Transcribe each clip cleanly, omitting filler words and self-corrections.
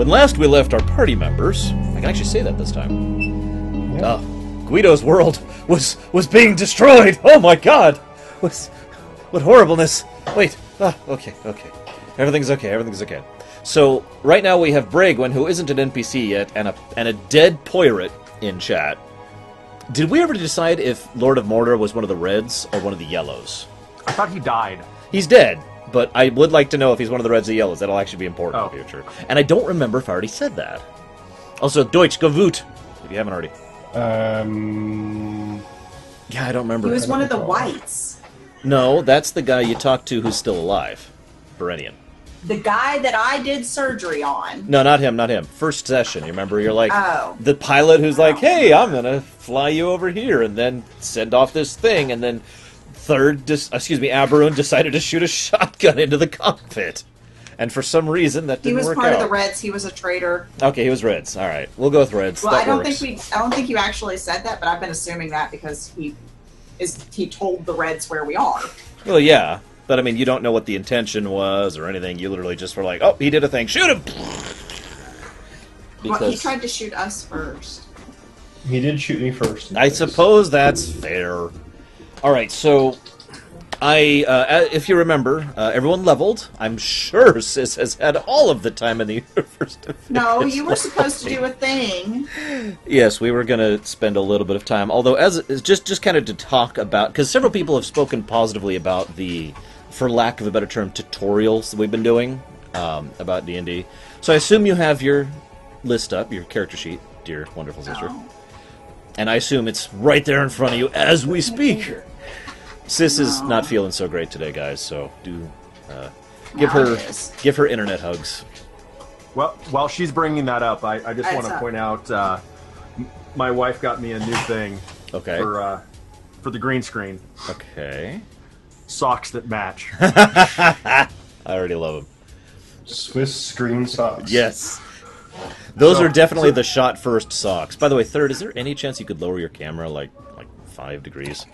When last we left our party members, I can actually say that this time. Yeah. Guido's world was being destroyed. Oh my God! What horribleness! Wait. Okay. Everything's okay. So right now we have Bragwin, who isn't an NPC yet, and a dead pirate in chat. Did we ever decide if Lord of Mordor was one of the reds or one of the yellows? I thought he died. He's dead, but I would like to know if he's one of the reds or yellows. That'll actually be important in the future. And I don't remember if I already said that. Also, Deutsch, gewoot, if you haven't already. Yeah, I don't remember. He was one of the whites. No, that's the guy you talked to who's still alive. Berenian. The guy that I did surgery on. No, not him. First session, you remember? You're like, Oh. the pilot who's like, hey, I'm going to fly you over here and then send off this thing. And then Aberun decided to shoot a shotgun into the cockpit. And for some reason, that didn't work out. He was part of the Reds. He was a traitor. Okay, he was Reds. All right, we'll go with Reds. Well, that I don't works. think you actually said that, but I've been assuming that because he told the Reds where we are. Well, yeah. But, I mean, you don't know what the intention was or anything. You literally just were like, oh, he did a thing. Shoot him! Well, he tried to shoot us first. He did shoot me first. I suppose that's fair. All right, so if you remember, everyone leveled. I'm sure Sis has had all of the time in the universe to No, finish you were supposed to do a thing. Yes, we were going to spend a little bit of time. Although, as just kind of to talk about, because several people have spoken positively about the, for lack of a better term, tutorials that we've been doing about D&D. So I assume you have your list up, your character sheet, dear wonderful sister. Oh. And I assume it's right there in front of you as we speak. Sis is not feeling so great today, guys, so do give her internet hugs. Well, while she's bringing that up, I just want to point out my wife got me a new thing. Okay. For the green screen. Okay. Socks that match. I already love them. Swiss screen socks. Yes. Those are definitely the shot first socks. By the way, Third, is there any chance you could lower your camera like 5 degrees?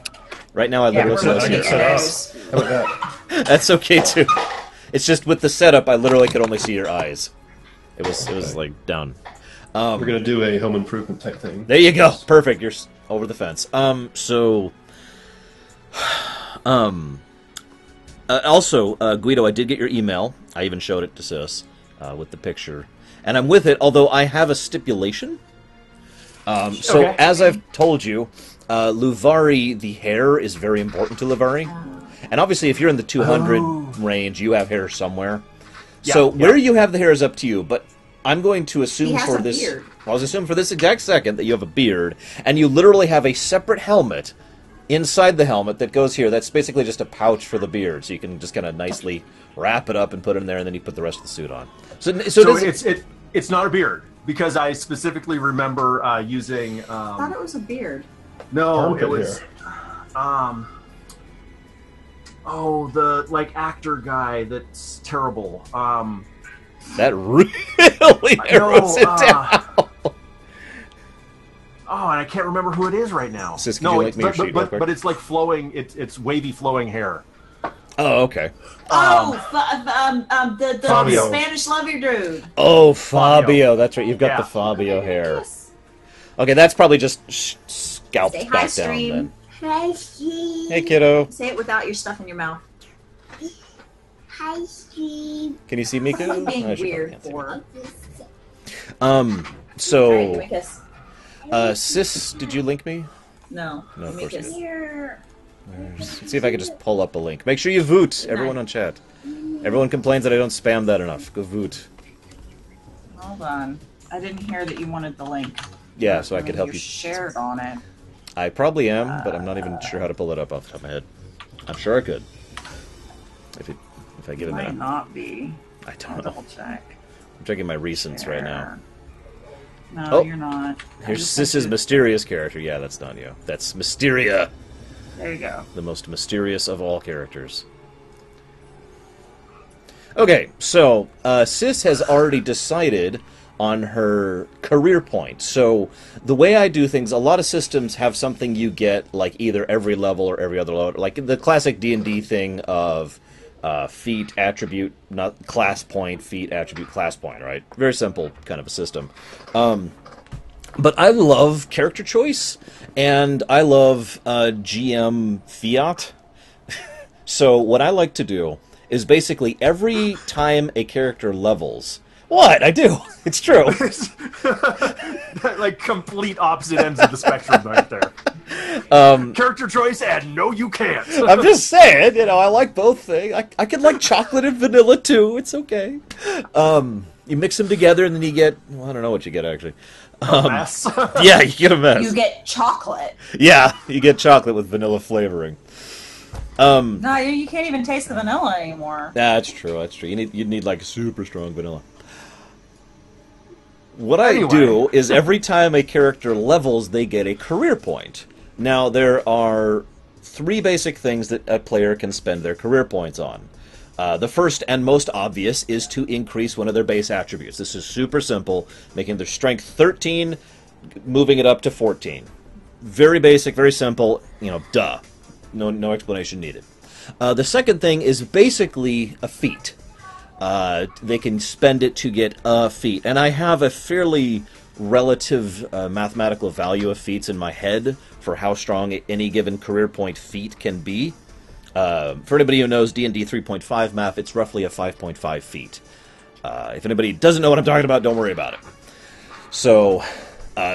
Right now, I literally can't see your eyes. How about that? That's okay too. It's just with the setup, I literally could only see your eyes. It was like down. We're gonna do a home improvement type thing. There you go. Perfect. You're over the fence. Also, Guido, I did get your email. I even showed it to Sis with the picture. And I'm with it, although I have a stipulation. So, as I've told you, Luvari, the hair, is very important to Luvari. And obviously, if you're in the 200 range, you have hair somewhere. Yeah, so, where you have the hair is up to you, but I'm going to assume for this... beard. I was assuming for this exact second that you have a beard, and you literally have a separate helmet inside the helmet that goes here. That's basically just a pouch for the beard, so you can just kind of nicely wrap it up and put it in there, and then you put the rest of the suit on. So it's not a beard, because I specifically remember using... I thought it was a beard. No, Armpit it was... hair. The actor guy that's terrible. That really narrows it down. Oh, and I can't remember who it is right now. Sis, could you link me your sheet real quick? but it's like flowing. It's wavy, flowing hair. Oh, okay. The Fabio. Spanish lover dude. Oh, Fabio. That's right. You've got the Fabio hair. Yes. Okay, that's probably just scalped Say hi, back down stream. then. Hi, Steve. Hey, kiddo. Say it without your stuff in your mouth. Hi, Steve. Can you see me, kiddo? I'm being I should weird probably for. can't Alright, give so, me a kiss. Sis, did you link me? No. No, Give of me a course kiss. Here. Let's see if I can just pull up a link. Make sure you voot, everyone on chat. Everyone complains that I don't spam that enough. Go voot. Hold on. I didn't hear that you wanted the link. Yeah, so I could help you you. shared on it. I probably am, but I'm not even sure how to pull it up off the top of my head. I'm sure I could. If I give it a Might minute. not be. I I'll don't know. double check. I'm checking my recents right now. No, Oh, you're not. Here's Sis's mysterious character. Yeah, that's not you. That's Mysteria, There you go. the most mysterious of all characters. Okay, so Sis has already decided on her career point. So the way I do things, a lot of systems have something you get like either every level or every other level, like the classic D&D thing of feat, attribute, not class point, feat, attribute, class point, right? Very simple kind of a system. But I love character choice, and I love GM fiat. So what I like to do is basically every time a character levels... What? I do. It's true. Like complete opposite ends of the spectrum right there. Character choice and no you can't. I'm just saying, I like both things. I could like chocolate and vanilla too. It's okay. You mix them together and then you get... Well, I don't know what you get actually. A mess. Yeah, you get a mess. You get chocolate. Yeah, you get chocolate with vanilla flavoring. No, you can't even taste the vanilla anymore. That's true. That's true. You need like super strong vanilla. What Anyway. I do is every time a character levels, they get a career point. Now, there are 3 basic things that a player can spend their career points on. The first and most obvious is to increase one of their base attributes. This is super simple, making their strength 13, moving it up to 14. Very basic, very simple, duh. No explanation needed. The second thing is basically a feat. They can spend it to get a feat. And I have a fairly relative mathematical value of feats in my head for how strong any given career point feat can be. For anybody who knows D&D 3.5 math, it's roughly a 5.5 feat. If anybody doesn't know what I'm talking about, don't worry about it. So...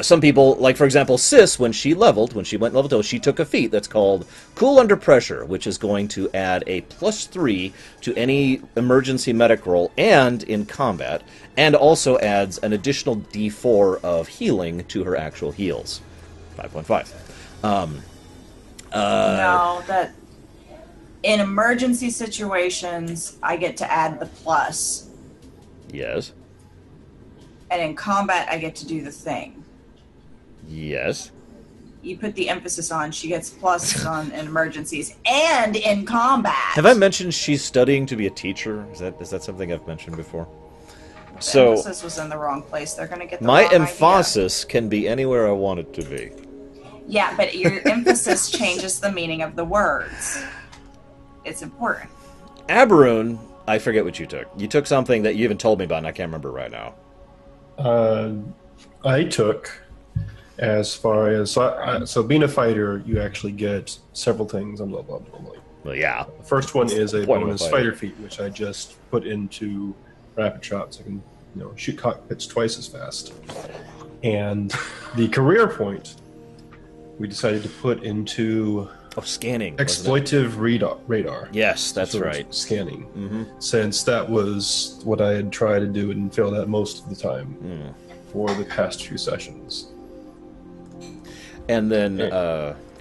some people, like for example, Sis, when she went level 2, she took a feat that's called Cool Under Pressure, which is going to add a +3 to any emergency medic roll and in combat, and also adds an additional D4 of healing to her actual heals. 5.5. No, that in emergency situations, I get to add the plus, Yes. and in combat, I get to do the thing. Yes. You put the emphasis on she gets pluses on in emergencies and in combat. Have I mentioned she's studying to be a teacher? Is that something I've mentioned before? The So emphasis was in the wrong place. They're going to get the my wrong idea. emphasis can be anywhere I want it to be. Yeah, but your emphasis changes the meaning of the words. It's important. Aberoon, I forget what you took. You took something that you even told me about, and I can't remember right now. I took as far as so being a fighter, you actually get several things and blah blah blah blah. Well, yeah. The first one is a Point of a bonus fighter. fighter feat, which I just put into rapid shots. I can shoot cockpits twice as fast. And the career point we decided to put into Oh, scanning. wasn't it? exploitive radar. Yes, that's So right. scanning. Mm-hmm. Since that was what I had tried to do and failed at most of the time for the past few sessions. And then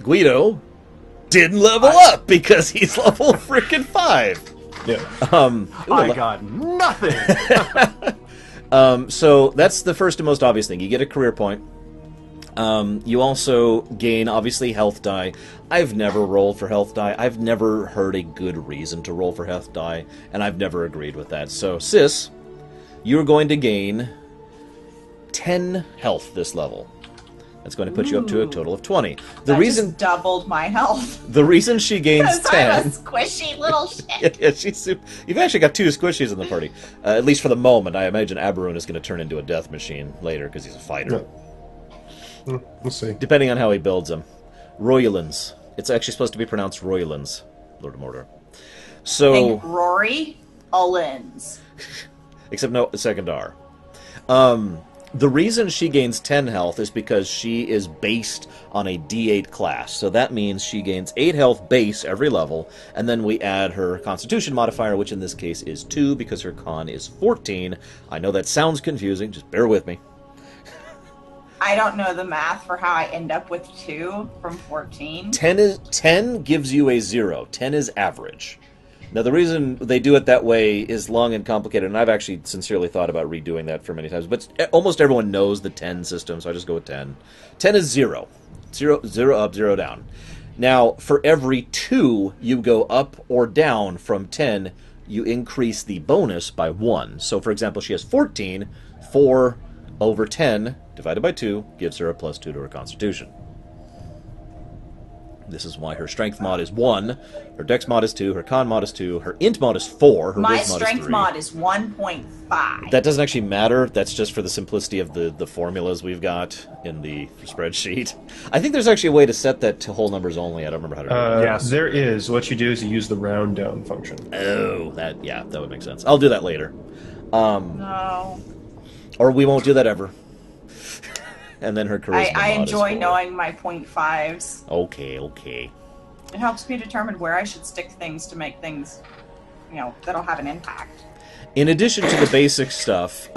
Guido didn't level up because he's level freaking 5. Yeah. I got nothing. So that's the first and most obvious thing. You get a career point. You also gain, obviously, health die. I've never rolled for health die. I've never heard a good reason to roll for health die, and I've never agreed with that. So, Sis, you're going to gain 10 health this level. That's going to put you up to a total of 20. That just doubled my health. The reason she gains Because I'm a 10... squishy little shit. Yeah, she's super... You've actually got 2 squishies in the party. At least for the moment. I imagine Aberoon is going to turn into a death machine later because he's a fighter. Yeah. We'll see. Depending on how he builds them. Roylans. It's actually supposed to be pronounced Roylans, Lord of Mordor. So... Think Rory Owens. Except no second R. The reason she gains 10 health is because she is based on a D8 class. So that means she gains 8 health base every level, and then we add her Constitution modifier, which in this case is 2 because her con is 14. I know that sounds confusing, just bear with me. I don't know the math for how I end up with 2 from 14. 10 gives you a 0. 10 is average. Now, the reason they do it that way is long and complicated, and I've actually sincerely thought about redoing that for many times, but almost everyone knows the 10 system, so I just go with 10. 10 is 0. 0 up, 0 down. Now, for every 2 you go up or down from 10, you increase the bonus by 1. So, for example, she has 14. 4 over 10 divided by 2 gives her a +2 to her Constitution. This is why her strength mod is 1, her dex mod is 2, her con mod is 2, her int mod is 4, her My wiz mod is 3. strength mod is 1.5. That doesn't actually matter. That's just for the simplicity of the formulas we've got in the spreadsheet. I think there's actually a way to set that to whole numbers only. I don't remember how to do it. Yes. There is. What you do is you use the round down function. Oh, that would make sense. I'll do that later. No. Or we won't do that ever. And then her charisma I mod is enjoy 4. knowing my 0.5s. Okay. It helps me determine where I should stick things to make things, that'll have an impact. In addition to the basic stuff,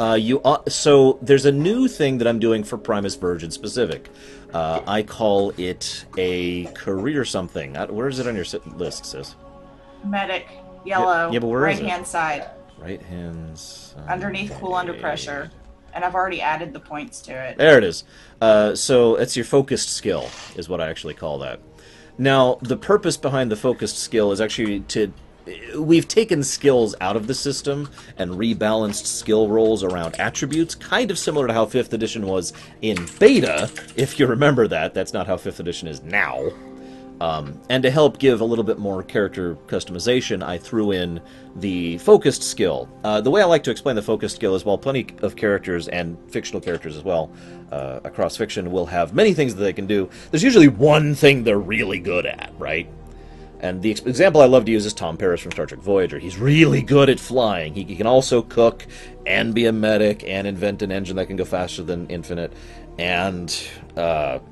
so there's a new thing that I'm doing for Primus Verge in specific. I call it a career something. Where is it on your list, sis? Medic, yellow, Yeah, but where is it? right-hand side. Right-hand side. Underneath cool under pressure. And I've already added the points to it. There it is. So it's your focused skill, is what I actually call that. Now, the purpose behind the focused skill is actually we've taken skills out of the system and rebalanced skill rolls around attributes, kind of similar to how 5th edition was in beta, if you remember that. That's not how 5th edition is now. And to help give a little bit more character customization, I threw in the focused skill. The way I like to explain the focused skill is, while plenty of characters, and fictional characters as well, across fiction, will have many things that they can do, there's usually one thing they're really good at, right? And the example I love to use is Tom Paris from Star Trek Voyager. He's really good at flying. He can also cook, and be a medic, and invent an engine that can go faster than infinite. And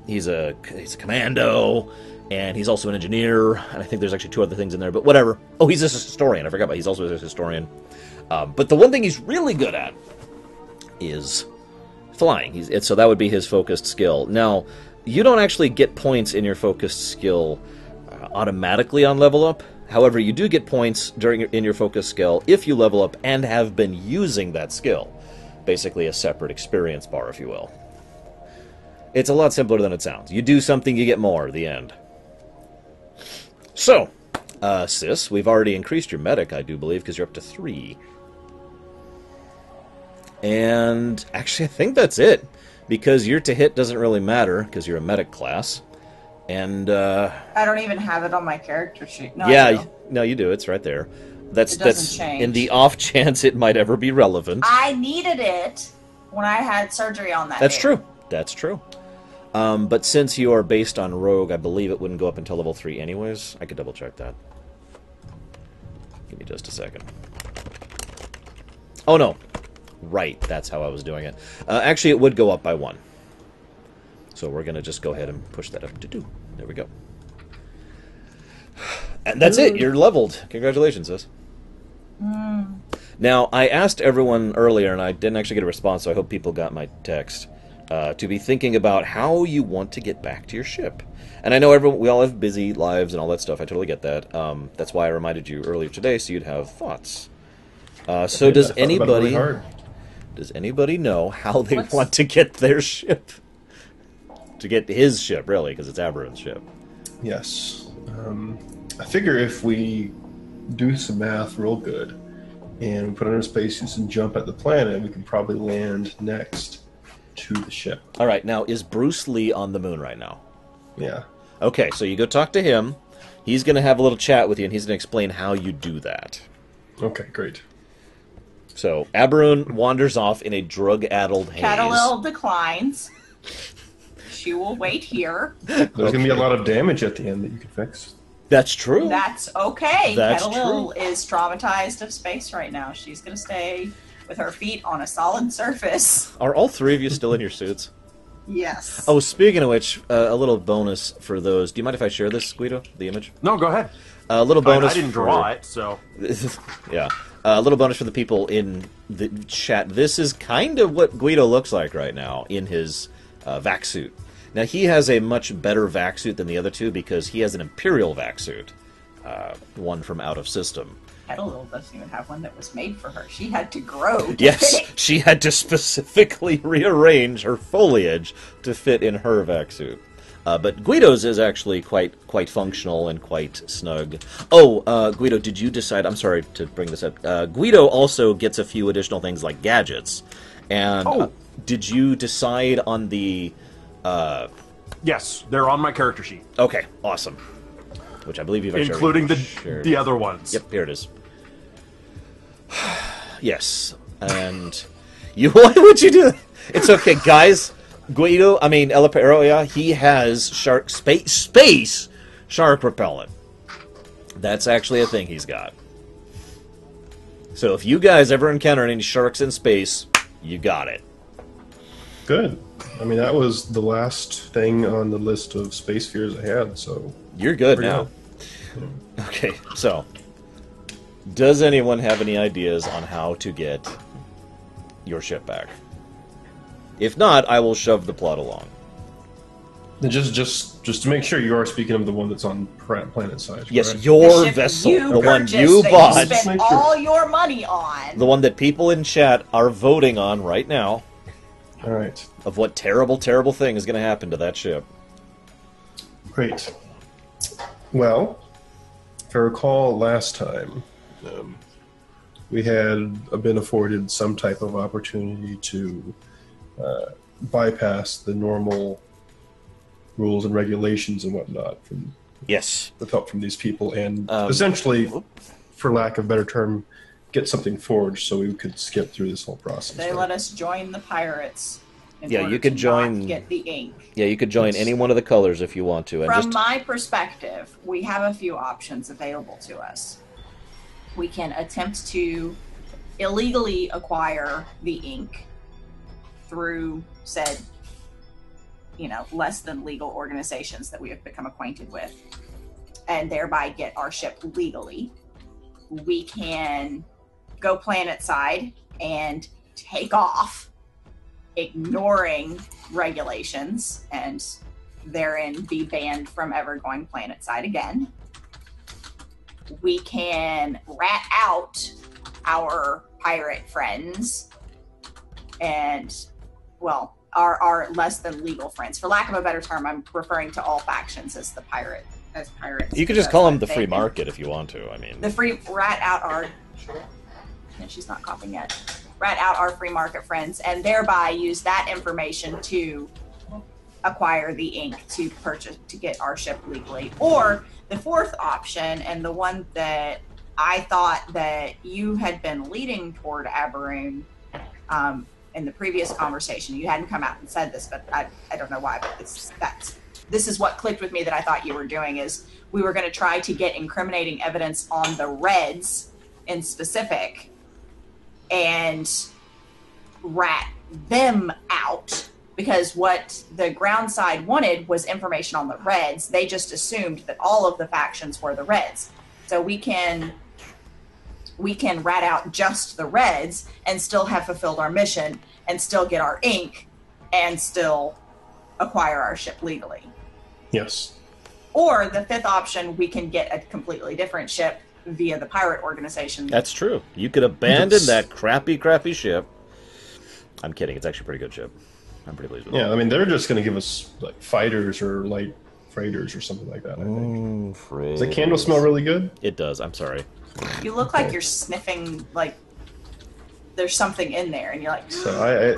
he's a commando, and he's also an engineer, and I think there's actually 2 other things in there, but whatever. Oh, he's a historian. I forgot about he's also a historian. But the one thing he's really good at is flying. So that would be his focused skill. Now, you don't actually get points in your focused skill automatically on level up. However, you do get points in your focused skill if you level up and have been using that skill. Basically a separate experience bar, if you will. It's a lot simpler than it sounds. You do something, you get more, the end. So, sis, we've already increased your medic, I do believe, because you're up to 3. And actually, I think that's it. Because your to hit doesn't really matter, because you're a medic class. And, I don't even have it on my character sheet. No, yeah, no, you do. It's right there. That's change. In the off chance it might ever be relevant. I needed it when I had surgery on that. That's true. That's true. But since you are based on Rogue, I believe it wouldn't go up until level 3 anyways. I could double check that. Give me just a second. Oh, no. Right, that's how I was doing it. Actually, it would go up by 1. So we're going to just go ahead and push that up to 2. There we go. And that's it. You're leveled. Congratulations, sis. Now, I asked everyone earlier, and I didn't actually get a response, so I hope people got my text, to be thinking about how you want to get back to your ship. And I know we all have busy lives and all that stuff. I totally get that. That's why I reminded you earlier today, so you'd have thoughts. So does anybody know how they want to get their ship? To get his ship, really, because it's Aberron's ship. Yes. I figure if we do some math real good and we put on our spacesuits and jump at the planet, we can probably land next to the ship. All right, now, is Bruce Lee on the moon right now? Yeah. Okay, so you go talk to him. He's going to have a little chat with you, and he's going to explain how you do that. Okay, great. So, Aberron wanders off in a drug-addled haze. Catalil declines. She will wait here. There's going to be a lot of damage at the end that you can fix. That's true. That's okay. That's Catalil true. is traumatized of space right now. She's going to stay with her feet on a solid surface. Are all 3 of you still in your suits? Yes. Oh, speaking of which, a little bonus for those. Do you mind if I share this, Guido, the image? No, go ahead. A little bonus. I didn't draw it, so... Yeah. A little bonus for the people in the chat. This is kind of what Guido looks like right now in his vac suit. Now, he has a much better vac suit than the other 2 because he has an Imperial vac suit, one from out of system. Catalil doesn't even have one that was made for her. She had to grow to Yes, fit it. she had to specifically rearrange her foliage to fit in her vac suit. But Guido's is actually quite functional and quite snug. Oh, Guido, did you decide... I'm sorry to bring this up. Guido also gets a few additional things like gadgets. And did you decide on the Yes, they're on my character sheet, Okay, awesome. Which I believe you've actually including shared. the other ones. Yep, here it is. Yes, and you. Why would you do that? It's okay, guys. Guido, I mean El Perro, yeah, he has space shark repellent. That's actually a thing he's got. So if you guys ever encounter any sharks in space, you got it. Good. I mean, that was the last thing on the list of space fears I had, so... You're good Pretty now. Okay, so... Does anyone have any ideas on how to get your ship back? If not, I will shove the plot along. And just to make sure, you are speaking of the one that's on planet side. Yes, correct? your ship vessel. you The one purchased you that bought. You spent Make sure. all your money on. The one that people in chat are voting on right now. All right. Of what terrible, terrible thing is going to happen to that ship. Great. Well, if I recall last time, we had been afforded some type of opportunity to bypass the normal rules and regulations and whatnot Yes. with help from these people and essentially, for lack of a better term, get something forged so we could skip through this whole process. They let us join the pirates. In Yeah, order you could to join- not get the ink. Yeah, you could join any one of the colors if you want to. And From just my perspective, we have a few options available to us. We can attempt to illegally acquire the ink through said, less than legal organizations that we have become acquainted with, and thereby get our ship legally. We can go planet side and take off, ignoring regulations, and therein be banned from ever going planet side again. We can rat out our pirate friends and, well, our less than legal friends. For lack of a better term, I'm referring to all factions as pirates. you could just call them the free market if you want to. I mean, The free rat out our. And she's not coughing yet. Rat out our free market friends, and thereby use that information to acquire the ink to get our ship legally. Or the fourth option, and the one that I thought that you had been leading toward, Aberoon, in the previous conversation. You hadn't come out and said this, but I don't know why, but this is what clicked with me that I thought you were doing, is we were going to try to get incriminating evidence on the Reds in specific and rat them out, because what the ground side wanted was information on the Reds. They just assumed that all of the factions were the Reds. So we can rat out just the Reds and still have fulfilled our mission and still get our ink and still acquire our ship legally. Yes. Or the fifth option, we can get a completely different ship via the pirate organization. that's true. You could abandon that crappy ship. I'm kidding. It's actually a pretty good ship. I'm pretty pleased with it. Yeah, I mean, they're just going to give us like fighters or light freighters or something like that, I think. Does the candle smell really good? It does. I'm sorry. You look like you're sniffing, like there's something in there, and you're like, So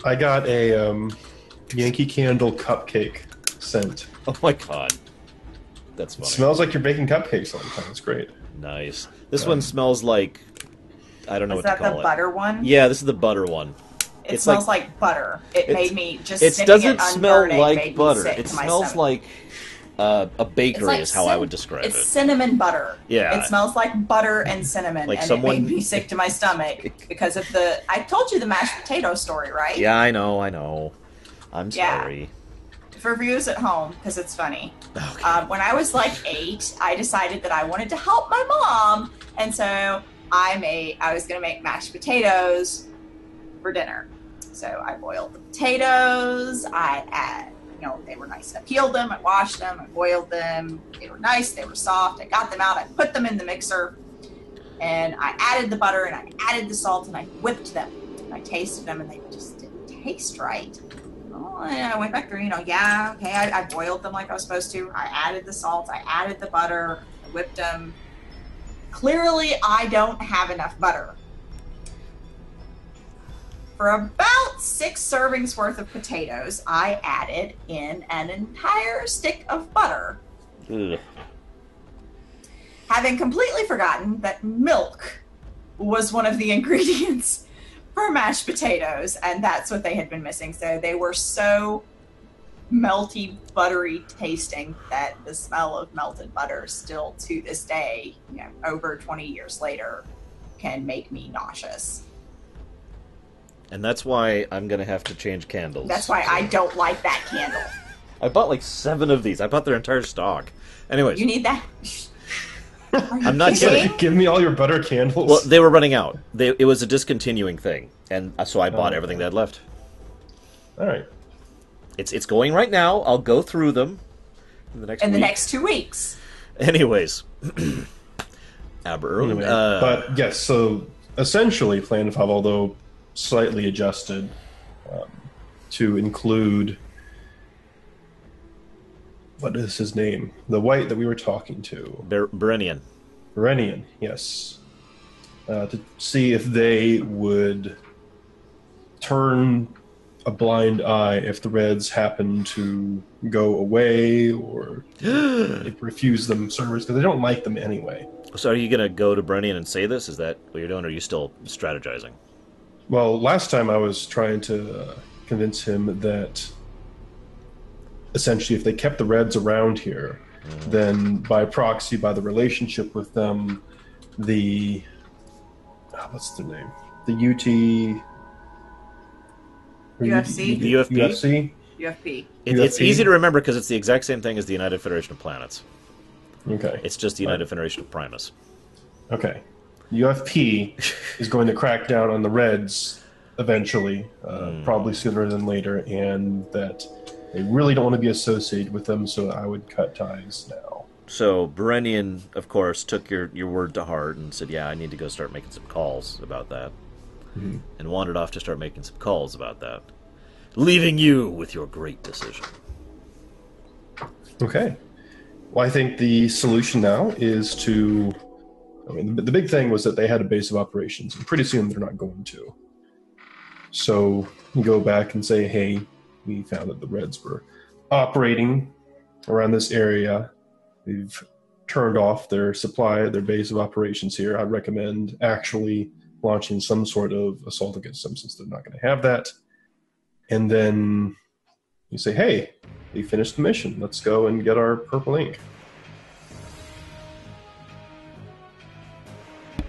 I got a Yankee Candle cupcake scent. Oh my god. That's It funny. smells like you're baking cupcakes all the time. It's great. Nice. This one smells like... I don't know is what to that call the it. butter one? Yeah, this is the butter one. It it's smells like butter. It it's- made me just It sniffing doesn't it smell unburning like made me butter. sick It to my smells stomach. like a bakery It's like is how I would describe it's it. cinnamon butter. Yeah. It smells like butter and cinnamon, Like and someone- it made me sick to my stomach because of the. I told you the mashed potato story, right? Yeah, I know. I'm Yeah. sorry. For viewers at home, because it's funny. Okay. When I was like 8, I decided that I wanted to help my mom, and so I was going to make mashed potatoes for dinner. So I boiled the potatoes. They were nice. I peeled them. I washed them. I boiled them. They were nice. They were soft. I got them out. I put them in the mixer, and I added the butter and I added the salt and I whipped them. And I tasted them, and they just didn't taste right. Oh, and I went back through. I boiled them like I was supposed to. I added the salt. I added the butter. I whipped them. Clearly, I don't have enough butter. for about 6 servings worth of potatoes, I added in an entire stick of butter. Ugh. Having completely forgotten that milk was one of the ingredients for mashed potatoes, and that's what they had been missing. So they were so melty, buttery tasting that the smell of melted butter still to this day, over 20 years later, can make me nauseous. And that's why I'm going to have to change candles. That's why I don't like that candle. I bought like 7 of these. I bought their entire stock. Anyways. You need that? I'm not kidding. Give me all your butter candles. Well, they were running out. It was a discontinuing thing. And so I bought everything they had left. All right. It's going right now. I'll go through them in the next 2 weeks. Anyways. Aber. Anyway, but yes, so essentially Plan 5, although slightly adjusted to include, what is his name? The white that we were talking to. Berenian. Berenian, yes. To see if they would turn a blind eye if the Reds happen to go away or refuse them service, because they don't like them anyway. So are you going to go to Berenian and say this? Is that what you're doing, or are you still strategizing? Well, last time I was trying to convince him that essentially if they kept the Reds around here, then by proxy, by the relationship with them, the... what's their name? The UFC? The UFP? UFC? UFP. It's UFP? easy to remember because it's the exact same thing as the United Federation of Planets. Okay. It's just the United Federation of Primus. Okay. UFP is going to crack down on the Reds eventually, probably sooner than later, and that they really don't want to be associated with them, so I would cut ties now. So Berenian, of course, took your word to heart and said, yeah, I need to go start making some calls about that. Mm-hmm. And wandered off to start making some calls about that. Leaving you with your great decision. Okay. Well, I think the solution now is to... I mean, the big thing was that they had a base of operations, and pretty soon they're not going to. So you go back and say, hey, we found that the Reds were operating around this area. We've turned off their supply, their base of operations here. I recommend actually launching some sort of assault against them, since they're not going to have that. And then you say, hey, we finished the mission. Let's go and get our purple ink.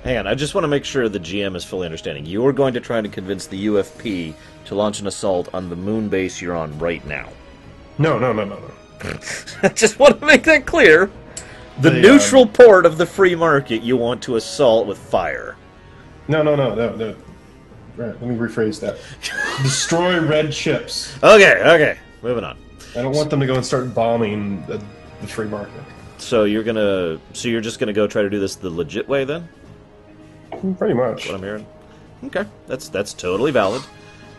Hang on, I just want to make sure the GM is fully understanding. You are going to try to convince the UFP to launch an assault on the moon base you're on right now. No. I just want to make that clear. The neutral port of the free market you want to assault with fire. No. Right, let me rephrase that. Destroy red ships. Okay. Moving on. I don't want them to go and start bombing the free market. So you're just gonna go try to do this the legit way then? Pretty much. What I'm hearing. Okay, that's totally valid.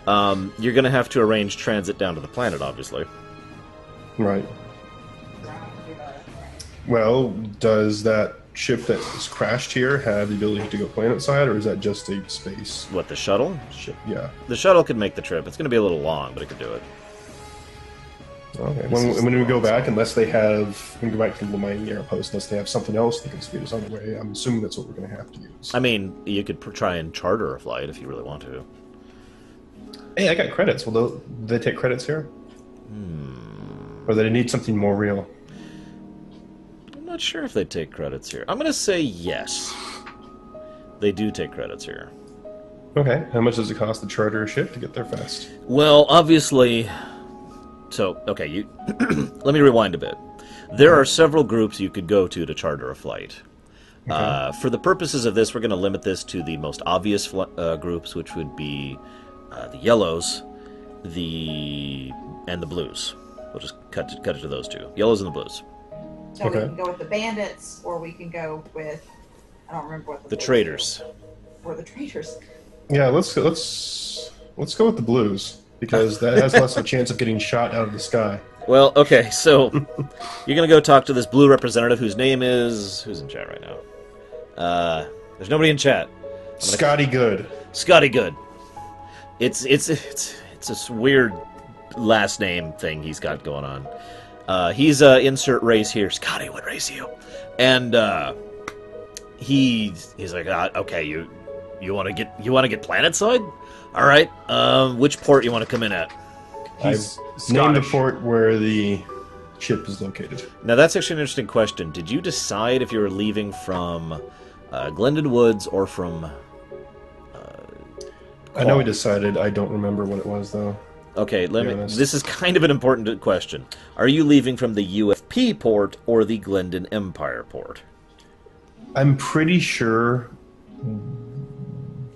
You're gonna have to arrange transit down to the planet, obviously. Right. Well, does that ship that was crashed here have the ability to go planet side, or is that just a space What, the shuttle? ship? Yeah. The shuttle could make the trip. It's gonna be a little long, but it could do it. Okay. When we go back, unless they have, when we go back to the mining air post, unless they have something else that can speed us on the way, I'm assuming that's what we're going to have to use. I mean, you could try and charter a flight if you really want to. Hey, I got credits. Will they take credits here? Or do they need something more real? I'm not sure if they take credits here. I'm going to say yes. They do take credits here. Okay. How much does it cost to charter a ship to get there fast? Well, obviously... So, okay, let me rewind a bit. There are several groups you could go to charter a flight. Okay. For the purposes of this, we're going to limit this to the most obvious groups, which would be the yellows, and the blues. We'll just cut it to those two: yellows and the blues. So we can go with the bandits, or we can go with, I don't remember what the traders. Or the traders. Yeah, let's go with the blues, because that has less of a chance of getting shot out of the sky. Well, okay, so you're going to go talk to this blue representative whose name is... Who's in chat right now? There's nobody in chat. Scotty Good. Scotty Good. It's this weird last name thing he's got going on. He's insert race here. Scotty, what race are you? And he's like, okay, you want to get planetside? All right. Which port you want to come in at? I've named the port where the ship is located. Now that's actually an interesting question. Did you decide if you were leaving from Glendon Woods or from? I know we decided. I don't remember what it was though. Okay, this is kind of an important question. Are you leaving from the UFP port or the Glendon Empire port? I'm pretty sure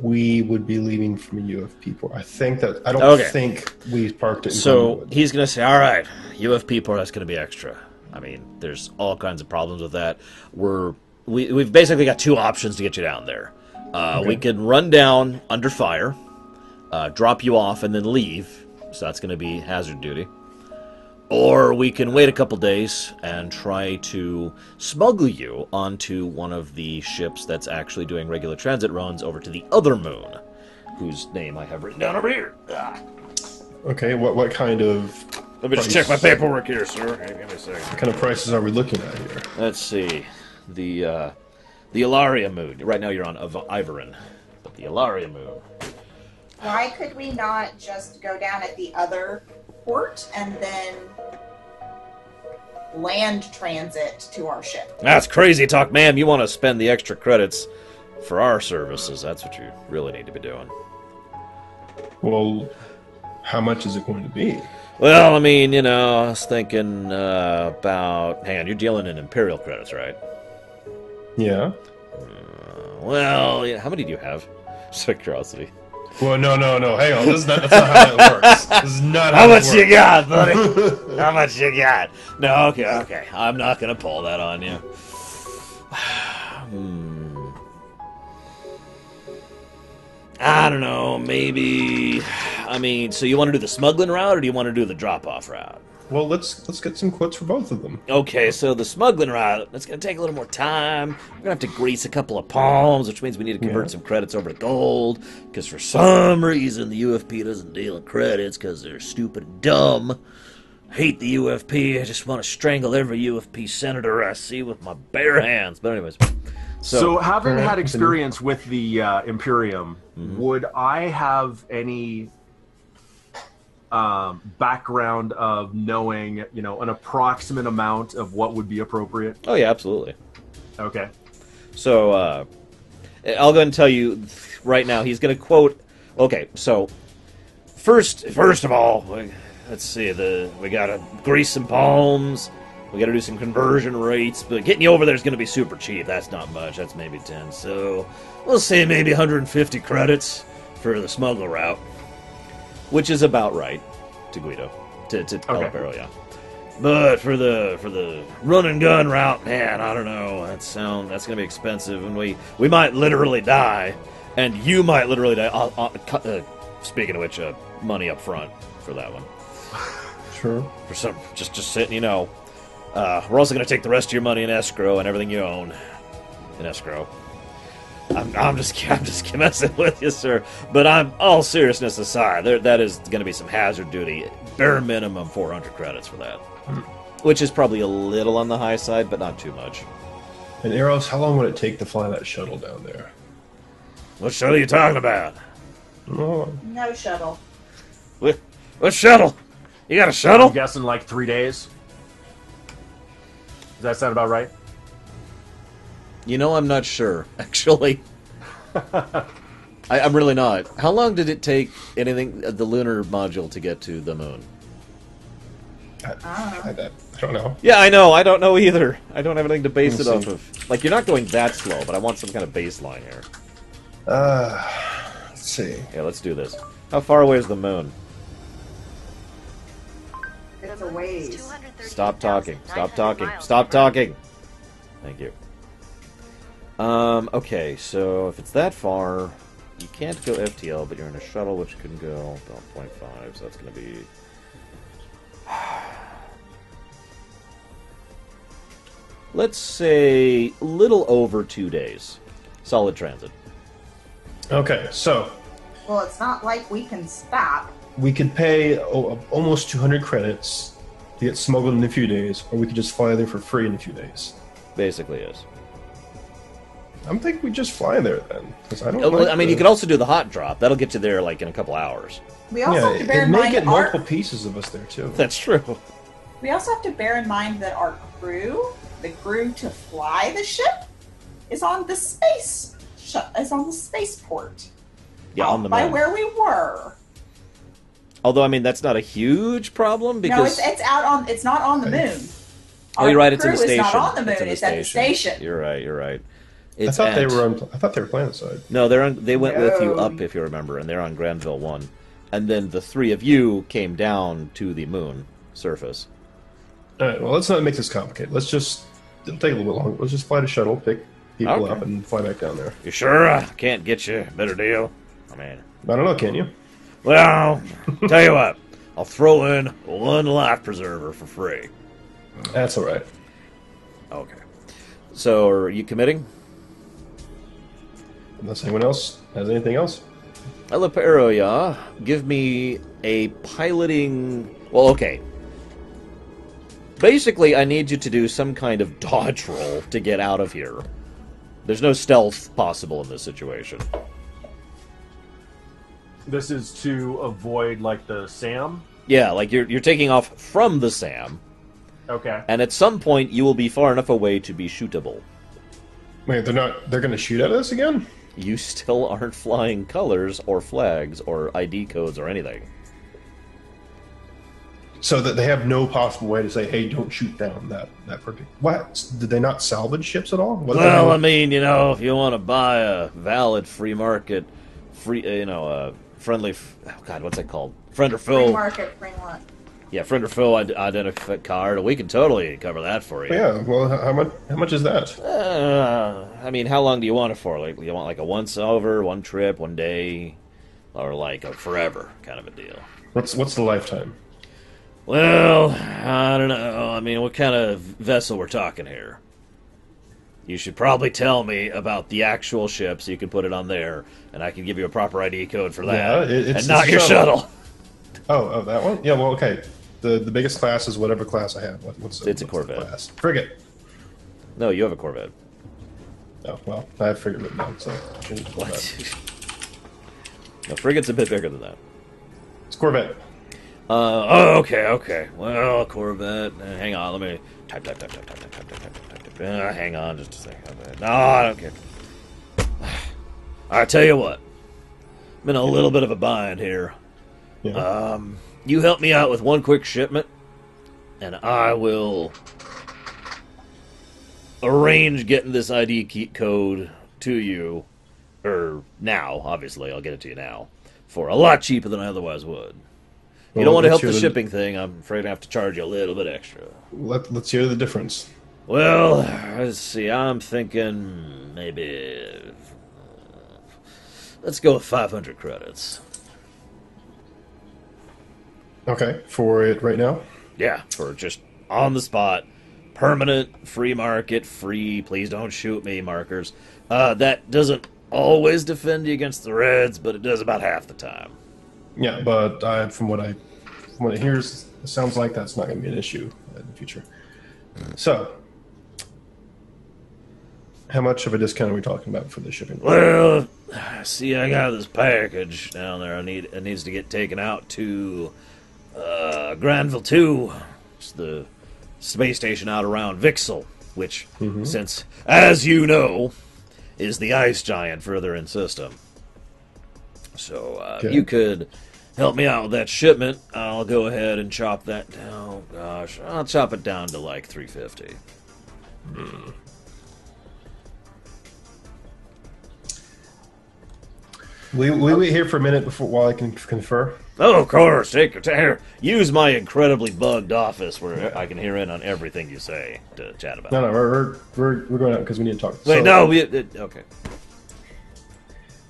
we would be leaving from a UFP port. I don't think we parked it in So he's going to say, all right, UFP port, that's going to be extra. I mean, there's all kinds of problems with that. We've basically got two options to get you down there. We can run down under fire, drop you off, and then leave. So that's going to be hazard duty. Or we can wait a couple days and try to smuggle you onto one of the ships that's actually doing regular transit runs over to the other moon, whose name I have written down over here. Okay, what kind of... Let me just check my paperwork here, sir. Hey, give me a second. What kind of prices are we looking at here? Let's see. The Ilaria moon. Right now you're on Ivorin, but the Ilaria moon. Why could we not just go down at the other port and then land transit to our ship? That's crazy talk, ma'am. You want to spend the extra credits for our services. That's what you really need to be doing. Well, how much is it going to be? Well, I mean, I was thinking about... Hang on, you're dealing in Imperial credits, right? Yeah. Well, how many do you have? Just out of curiosity. Well, no. Hang on. That's not how that works. This is not how How it much works. you got, buddy? How much you got? No, okay. I'm not going to pull that on you. I don't know, maybe... I mean, so you want to do the smuggling route, or do you want to do the drop-off route? Well, let's get some quotes for both of them. Okay, so the smuggling route, that's going to take a little more time. We're going to have to grease a couple of palms, which means we need to convert some credits over to gold, because for some reason the UFP doesn't deal in credits, because they're stupid and dumb. Hate the UFP, I just want to strangle every UFP senator I see with my bare hands. But anyways... So having had experience with the Imperium, would I have any background of knowing, an approximate amount of what would be appropriate? Oh, yeah, absolutely. Okay. So, I'll go ahead and tell you right now, he's going to quote... Okay, so, first of all, let's see, we got to grease some palms... We gotta do some conversion rates, but getting you over there is gonna be super cheap. That's not much. That's maybe 10. So we'll say maybe 150 credits for the smuggler route, which is about right to Guido, to Alabero, yeah. But for the run and gun route, man, I don't know. That's gonna be expensive, and we might literally die, and you might literally die. Speaking of which, money up front for that one. Sure. For some, just sitting, we're also going to take the rest of your money in escrow and everything you own in escrow. I'm just messing with you, sir. But all seriousness aside, that is going to be some hazard duty. Bare minimum 400 credits for that. Which is probably a little on the high side, but not too much. And Eros, how long would it take to fly that shuttle down there? What shuttle are you talking about? Oh, No shuttle. What shuttle? You got a shuttle? I'm guessing like 3 days. Does that sound about right? I'm not sure, actually. I'm really not. How long did it take the lunar module to get to the moon? I don't know. Yeah, I know. I don't know either. I don't have anything to base it off of. Like, you're not going that slow, but I want some kind of baseline here. Let's see. Yeah, let's do this. How far away is the moon? It's a ways. Stop talking. Stop talking. Stop talking. Thank you. Okay, so if it's that far, you can't go FTL, but you're in a shuttle, which can go about 0.5, so that's going to be... Let's say a little over 2 days. Solid transit. Okay, so Well, it's not like we can stop. We could pay almost 200 credits to get smuggled in a few days, or we could just fly there for free in a few days. Basically, yes. I'm thinking we just fly there then, because I don't. Well, like I mean, you could also do the hot drop. That'll get you there like in a couple hours. We also have to bear it in may mind get our, multiple pieces of us there too. That's true. we also have to bear in mind that our crew, the crew to fly the ship, is on the spaceport. Yeah, out on the by moon. where we were. Although, I mean, that's not a huge problem because... No, it's out on. It's not on the moon. Oh, you're right. It's in the crew station. It's not on the moon. in the It's at the station. You're right. You're right. I It's thought they at- were on. I thought they were planet side. No, they're on. They went with you No. up, if you remember, and they're on Granville 1. And then the three of you came down to the moon surface. All right. Well, let's not make this complicated. Let's just. It'll take a little bit longer. Let's just fly the shuttle, pick people Okay. up, and fly back down there. You sure I can't get you a better deal? I mean, I don't know. Can you? well, tell you what. I'll throw in one life preserver for free. That's all right. Okay. So, are you committing? Unless anyone else has anything else. Elaperoya, give me a piloting... Well, okay. Basically, I need you to do some kind of dodge roll to get out of here. There's no stealth possible in this situation. This is to avoid like the SAM. Yeah, like you're taking off from the SAM, Okay. and at some point you will be far enough away to be shootable. Wait, they're not. They're going to shoot at us again? You still aren't flying colors or flags or ID codes or anything. So that they have no possible way to say, "Hey, don't shoot down that particular." What? Did they not salvage ships at all? What did they Well, do? I mean, if you want to buy a valid free market, friendly. Oh God, what's that called? Friend or Free foe? market, free lunch. Yeah, friend or foe identified card. We can totally cover that for you. Yeah. Well, how much? How much is that? I mean, how long do you want it for? Like, you want like a once over, one trip, one day, or like a forever kind of a deal? What's the lifetime? Well, I don't know. I mean, what kind of vessel we're talking here? You should probably tell me about the actual ship so you can put it on there, and I can give you a proper ID code for that, Yeah, it's and not the your shuttle. shuttle. Oh, that one? Yeah. Well, okay. The biggest class is whatever class I have. What's It's a what's the Corvette. class? Frigate. No, you have a Corvette. Oh well, I have frigate written down, so What? No, frigate's a bit bigger than that. it's Corvette. Okay. Well, Corvette. Hang on, let me type. Hang on, just a second. No, I don't care. I tell you what, I'm in a little bit of a bind here. Yeah. You help me out with one quick shipment, and I will arrange getting this ID key code to you. Now, obviously, I'll get it to you now for a lot cheaper than I otherwise would. You don't want to help the shipping thing. I'm afraid I have to charge you a little bit extra. Let's hear the difference. Well, let's see. I'm thinking maybe let's go with 500 credits. Okay, for it right now. Yeah, for just on the spot, permanent, free market, free. Please don't shoot me markers. That doesn't always defend you against the Reds, but it does about half the time. Yeah, but from what I hear, it sounds like that's not going to be an issue in the future. So, how much of a discount are we talking about for the shipping? Well, see, I got this package down there. It needs to get taken out to Granville 2. It's the space station out around Vixel, which, since, as you know, is the ice giant further in system. So, Okay. you could help me out with that shipment. I'll go ahead and chop that down. Oh, gosh. I'll chop it down to like 350. We wait here for a minute while I can confer. Oh, of course. Take your time. Use my incredibly bugged office where I can hear in on everything you say to chat about. No, we're going out because we need to talk. Wait, So, no. Okay.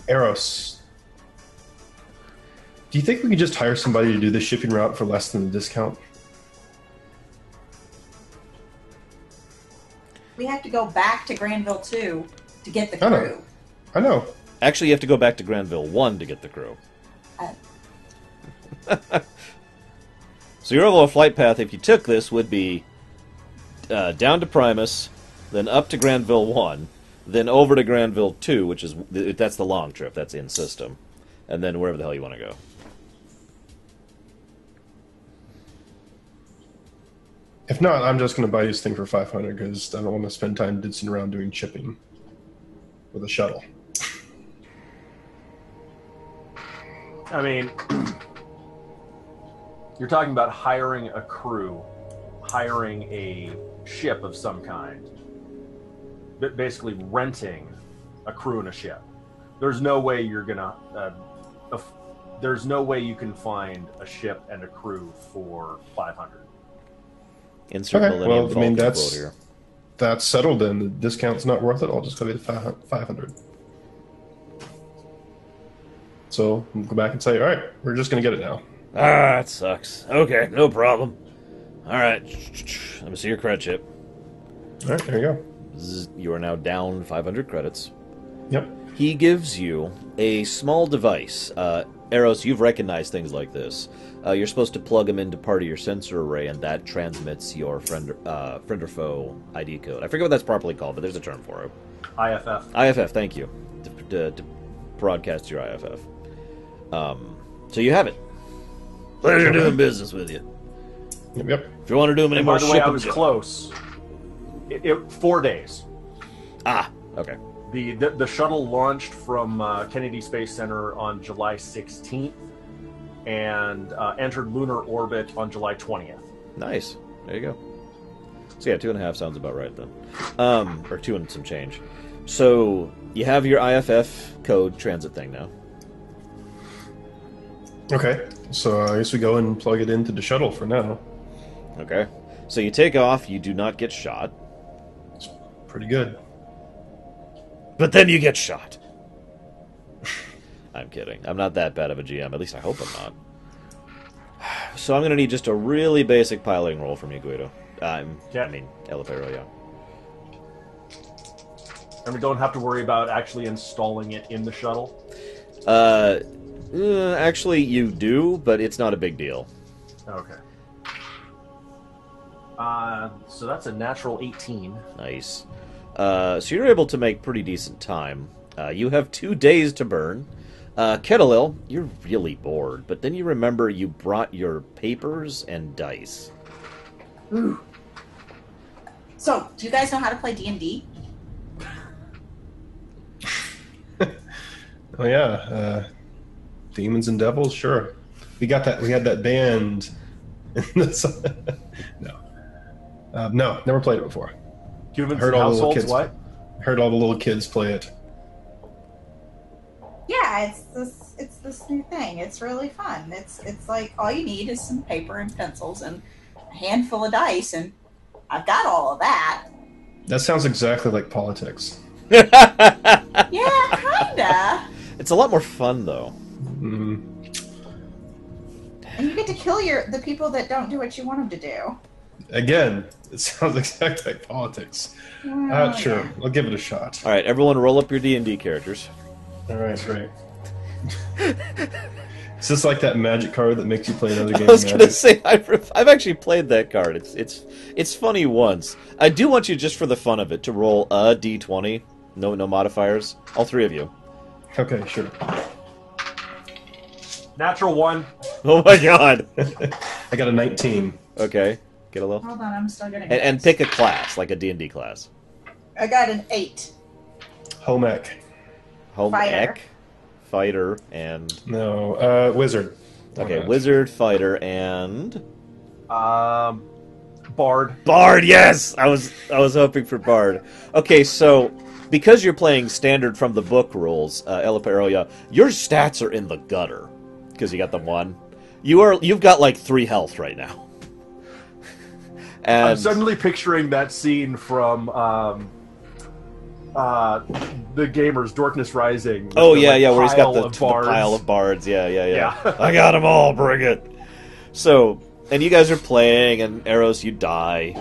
Eros. Do you think we could just hire somebody to do this shipping route for less than the discount? We have to go back to Granville 2 to get the I know. crew. I know. Actually, you have to go back to Granville 1 to get the crew. So your overall flight path, if you took this, would be down to Primus, then up to Granville 1, then over to Granville 2, which is that's the long trip, that's in system, and then wherever the hell you want to go. If not, I'm just going to buy this thing for 500 because I don't want to spend time ditzing around doing shipping with a shuttle. I mean, you're talking about hiring a crew, hiring a ship of some kind, but basically renting a crew and a ship. There's no way you're gonna. There's no way you can find a ship and a crew for 500. Insert Okay, Millennium well, I mean, Falcon quote here. that's settled then. The discount's not worth it. I'll just go to 500. So we'll go back and say, all right, we're just going to get it now. Ah, that sucks. Okay, no problem. All right, let me see your credit chip. All right, there you go. You are now down 500 credits. Yep. He gives you a small device. Eros, you've recognized things like this. You're supposed to plug them into part of your sensor array, and that transmits your friend or foe ID code. I forget what that's properly called, but there's a term for it. IFF. IFF, thank you. To broadcast your IFF. So you have it. Pleasure doing business with you. Yep. If you want to do them And anymore, by the way, I was close. 4 days. Ah, okay. The shuttle launched from Kennedy Space Center on July 16th and entered lunar orbit on July 20th. Nice. There you go. So yeah, 2.5 sounds about right then. Or 2 and some change. So you have your IFF code transit thing now. Okay, so I guess we go and plug it into the shuttle for now. Okay. So you take off, you do not get shot. It's pretty good. But then you get shot. I'm kidding. I'm not that bad of a GM. At least I hope I'm not. So I'm going to need just a really basic piloting roll from you, Guido. I mean, Elefero, yeah. And we don't have to worry about actually installing it in the shuttle? Actually, you do, but it's not a big deal. Okay. So that's a natural 18. Nice. So you're able to make pretty decent time. You have 2 days to burn. Kettlil, you're really bored, but then you remember you brought your papers and dice. Ooh. So, do you guys know how to play D&D? Oh yeah, Demons and Devils, sure. We got that. We had that band. No, never played it before. Humans Heard and all the little households, kids. what? Heard all the little kids play it. Yeah, it's this new thing. It's really fun. It's like all you need is some paper and pencils and a handful of dice, and I've got all of that. That sounds exactly like politics. Yeah, kinda. It's a lot more fun, though. Mm. And you get to kill the people that don't do what you want them to do. Again, it sounds exactly like politics. Sure, Yeah. I'll give it a shot. All right, everyone, roll up your D&D characters. All right, great. Is this like that magic card that makes you play another game? I was of gonna Magic? say I've actually played that card. It's funny once. I do want you, just for the fun of it, to roll a d20. No modifiers. All 3 of you. Okay, sure. Natural 1. Oh my god. I got a 19. Okay, get a little. Hold on, I'm still getting And pick a class, like a D&D class. I got an 8. Home ec. Home Fighter. ec, fighter, and No, wizard. okay, wizard, fighter, and Bard. Bard. Yes, I was hoping for Bard. Okay, so because you're playing standard from the book rules, Elaperoya, your stats are in the gutter because you got the 1. You've got like 3 health right now. And I'm suddenly picturing that scene from the Gamers, Darkness Rising. oh with yeah, the, yeah, like, where he's got pile the of bards. pile of bards. Yeah. Yeah. I got them all. Bring it. So And you guys are playing, and Eros, you die.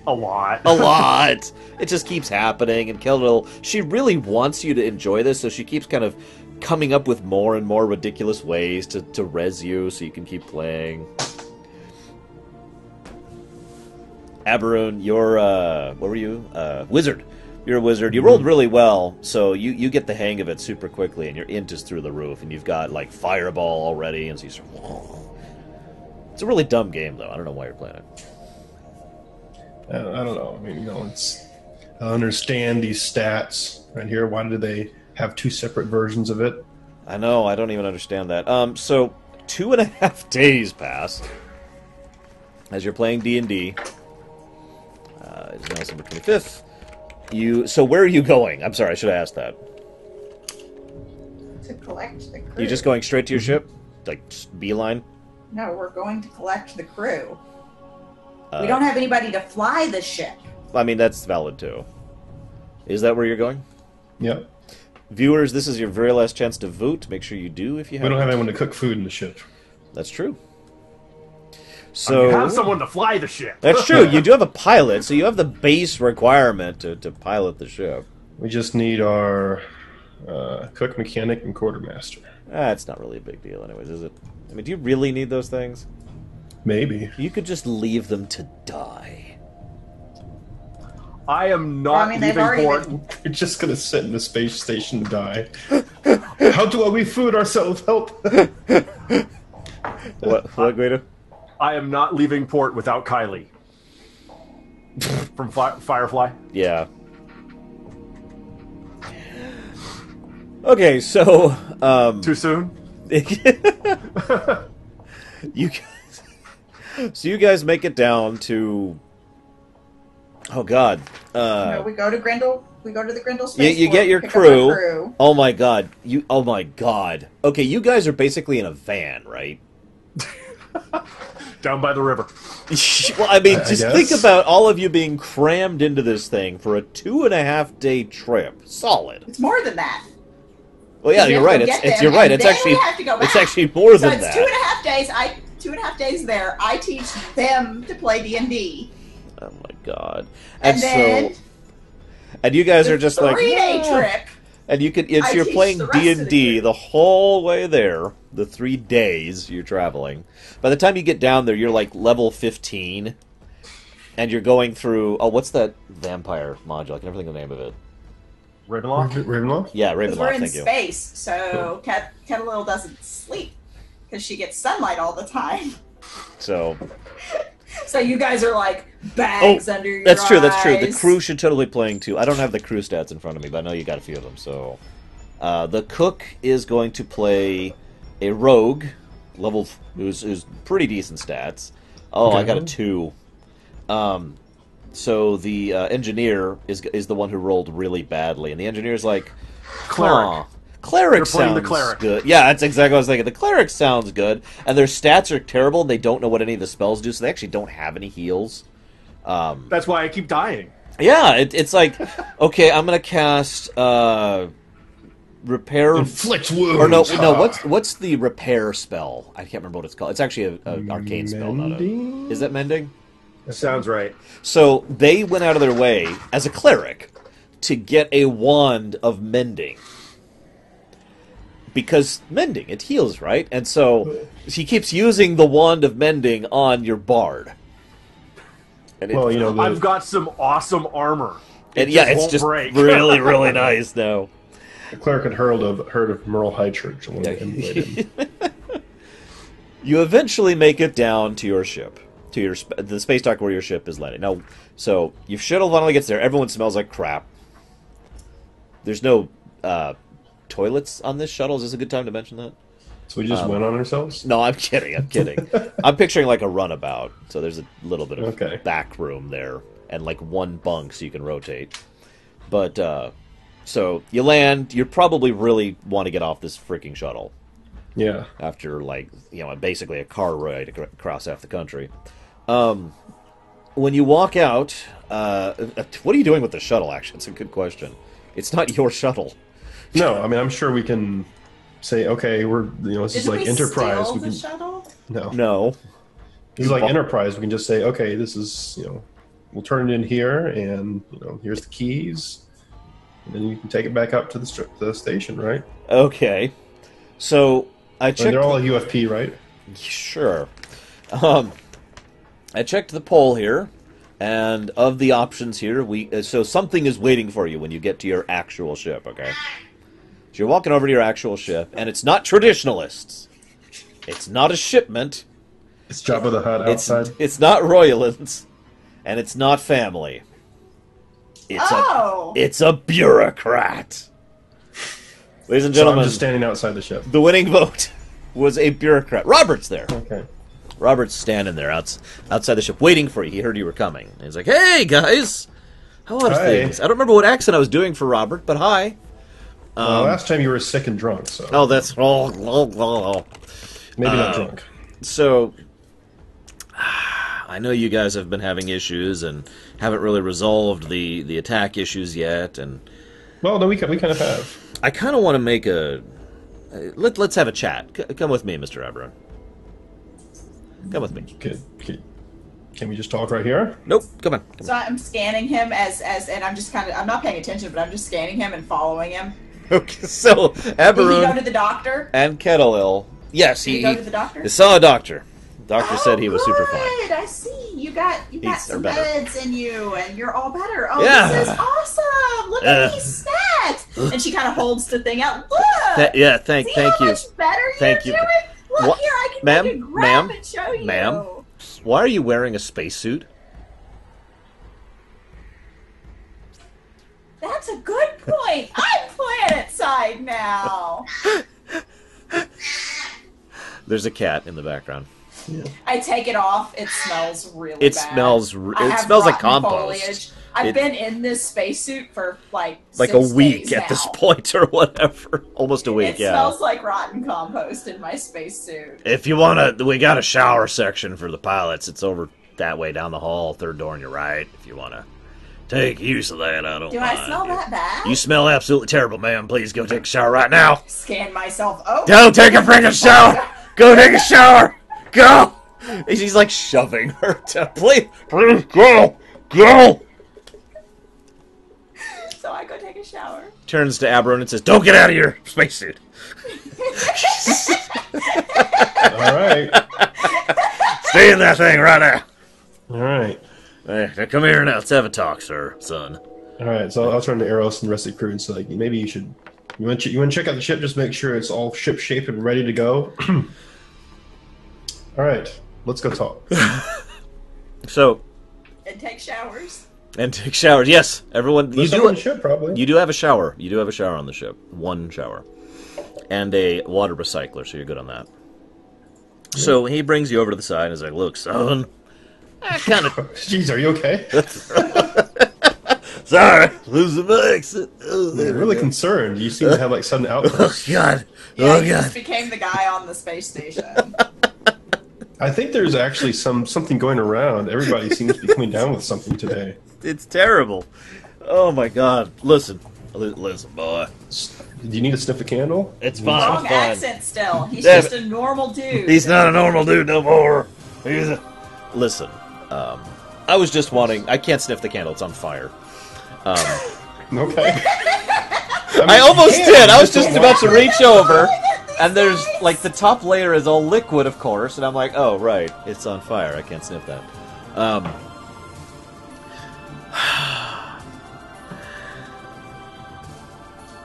A lot. A lot. It just keeps happening, and Keldil, she really wants you to enjoy this, so she keeps kind of coming up with more and more ridiculous ways to res you so you can keep playing. Aberoon, you're, what were you? Wizard. You're a wizard. You rolled really well, so you get the hang of it super quickly, and your int is through the roof, and you've got, like, Fireball already, and so you sort of... It's a really dumb game, though. I don't know why you're playing it. I don't know. I mean, you know, I understand these stats right here. Why do they have two separate versions of it? I know. I don't even understand that. So 2.5 days pass as you're playing D&D. It's now December 25th. So where are you going? I'm sorry, I should have asked that. To collect the crew. You just going straight to your ship? Like, beeline? No, we're going to collect the crew. We don't have anybody to fly the ship. I mean, that's valid, too. Is that where you're going? Yep. Viewers, this is your very last chance to vote. Make sure you do if you have. We don't have anyone to cook food in the ship. That's true. So You have someone to fly the ship. That's true. You do have a pilot, so you have the base requirement to pilot the ship. We just need our cook, mechanic, and quartermaster. It's not really a big deal anyways, is it? I mean, do you really need those things? Maybe. You could just leave them to die. I am not they've leaving already port. We're just gonna sit in the space station and die. How do we food ourselves? Help! What, Guido? I am not leaving port without Kylie. From Firefly. Yeah. Okay, so Too soon? you guys make it down to. Oh God! We go to Grendel. We go to the Grendel spaceport. You get your pick up our crew. Oh my God! Oh my God! Okay, you guys are basically in a van, right? Down by the river. Well, I mean, just guess. think about all of you being crammed into this thing for a 2.5 day trip. Solid. It's more than that. Well, yeah, We you're have right. to get It's them, you're right. and It's then actually we have to go it's back. actually more So than it's that. 2.5 days. 2.5 days there. I teach them to play D&D. Oh my God! And then and you guys are just like 3-day trip. And you could I you're teach playing the rest of the D&D group. the whole way there, the 3 days you're traveling. By the time you get down there, you're like level 15, and you're going through. Oh, what's that vampire module? I can never think of the name of it. Ravenloft? Ravenloft? Yeah, Because we're Ravenloft. in Thank you. space, so Kettle doesn't sleep because she gets sunlight all the time. So So you guys are like bags under your that's true. That's true. The eyes. crew should totally playing too. I don't have the crew stats in front of me, but I know you got a few of them. So the cook is going to play a rogue, level who's pretty decent stats. Oh, Okay. I got a 2. So the engineer is the one who rolled really badly, and the engineer's like, Cleric. "Huh, cleric You're playing the sounds cleric." good." Yeah, that's exactly what I was thinking. The cleric sounds good, and their stats are terrible. And they don't know what any of the spells do, so they actually don't have any heals. That's why I keep dying. Yeah, it's like, okay, I'm gonna cast repair. Inflict wounds! Or no, Ha! what's the repair spell? I can't remember what it's called. It's actually an arcane spell. Mending? Is that mending? Sounds right. So they went out of their way as a cleric to get a wand of mending. Because mending, it heals, right? And so he keeps using the wand of mending on your bard. And Well, you know, I've got some awesome armor. and It yeah, it's won't just break. really, really nice now. the cleric had heard of Merle High Church. And wanted to emulate him. You eventually make it down to your ship, to the space dock where your ship is landing. Now, so your shuttle finally gets there. Everyone smells like crap. There's no toilets on this shuttle. Is this a good time to mention that? So we just went on ourselves? No, I'm kidding. I'm kidding. I'm picturing like a runabout. So there's a little bit of Okay. back room there, and like one bunk so you can rotate. But so you land. You probably really want to get off this freaking shuttle. Yeah. After, like, basically a car ride across half the country. When you walk out, what are you doing with the shuttle, actually? It's a good question. It's not your shuttle. No, I mean, I'm sure we can say, okay, this is Didn't like we Enterprise. steal We the can... shuttle? No. No. This is like Enterprise. We can just say, okay, this is, we'll turn it in here, and here's the keys, and then you can take it back up to the station, right? Okay. So I checked. And they're all UFP, right? Sure. I checked the poll here, and of the options here, so something is waiting for you when you get to your actual ship. Okay. So you're walking over to your actual ship, and it's not traditionalists. It's not a shipment. It's Jabba the Hutt outside. It's not Royalans, and it's not family. It's a bureaucrat. Ladies and gentlemen, I'm just standing outside the ship. The winning vote was a bureaucrat. Robert's there. Okay. Robert's standing there outside the ship, waiting for you. He heard you were coming. And he's like, "Hey guys, how are things?" I don't remember what accent I was doing for Robert, but hi. Last time you were sick and drunk, so. Oh, that's maybe not drunk. So, I know you guys have been having issues and haven't really resolved the attack issues yet. And well, no, we kind of have. I kind of want to make let's have a chat. Come with me, Mr. Eberron. Come with me. Can we just talk right here? Nope. Come on. So I'm scanning him and I'm just I'm not paying attention, but I'm just scanning him and following him. Okay, so Eberron. Did he go to the doctor? And Kettleill. Yes, Did he go to the doctor? He saw a doctor. The doctor said he was super fine. I see. You got some meds in you, and you're all better. Oh, yeah. This is awesome! Look at these stats. And she kind of holds the thing out. Look. Thank you. See how much better you're doing? Look here, I can make a graph and show you. Ma'am, why are you wearing a spacesuit? That's a good point. I'm planet side now. There's a cat in the background. Yeah. I take it off. It smells really bad. It smells like compost. Foliage. I've been in this spacesuit for like a week days at now. this point or whatever. Almost a week, It smells like rotten compost in my spacesuit. If you want to, we got a shower section for the pilots. It's over that way down the hall, third door on your right. If you want to take use of that, I don't Do mind. I smell that bad? You smell absolutely terrible, ma'am. Please go take a shower right now. Scan myself. Oh, Go take a freaking shower. Go take a shower. Go. He's like shoving her to please go. So I go take a shower. Turns to Eberron and says, "Don't get out of your spacesuit." All right. Stay in that thing right now. All right. Hey, now come here now. Let's have a talk, son. All right. So I'll turn to Eros and the rest of the crew and say, like, maybe you should. You want to check out the ship? Just make sure it's all ship shape and ready to go. All right. Let's go talk. So. And take showers. And take showers. Yes, everyone. You do on the ship, probably. You do have a shower. You do have a shower on the ship. One shower, and a water recycler. So you're good on that. Yeah. So he brings you over to the side and is like, "Look, son, I kind of." Jeez, are you okay? Sorry, losing my exit. You're really concerned. You seem to have like sudden outbursts. Oh God! Yeah, he just became the guy on the space station. I think there's actually something going around. Everybody seems to be coming down with something today. It's terrible. Oh my God! Listen, boy. Do you need to sniff a candle? It's fine. Wrong fine. accent still. He's just a normal dude. He's not a normal dude no more. Listen, I was just wanting. I can't sniff the candle. It's on fire. Okay. I almost did. I was just about to reach over, and there's like the top layer is all liquid, of course, and I'm like, oh right, it's on fire. I can't sniff that.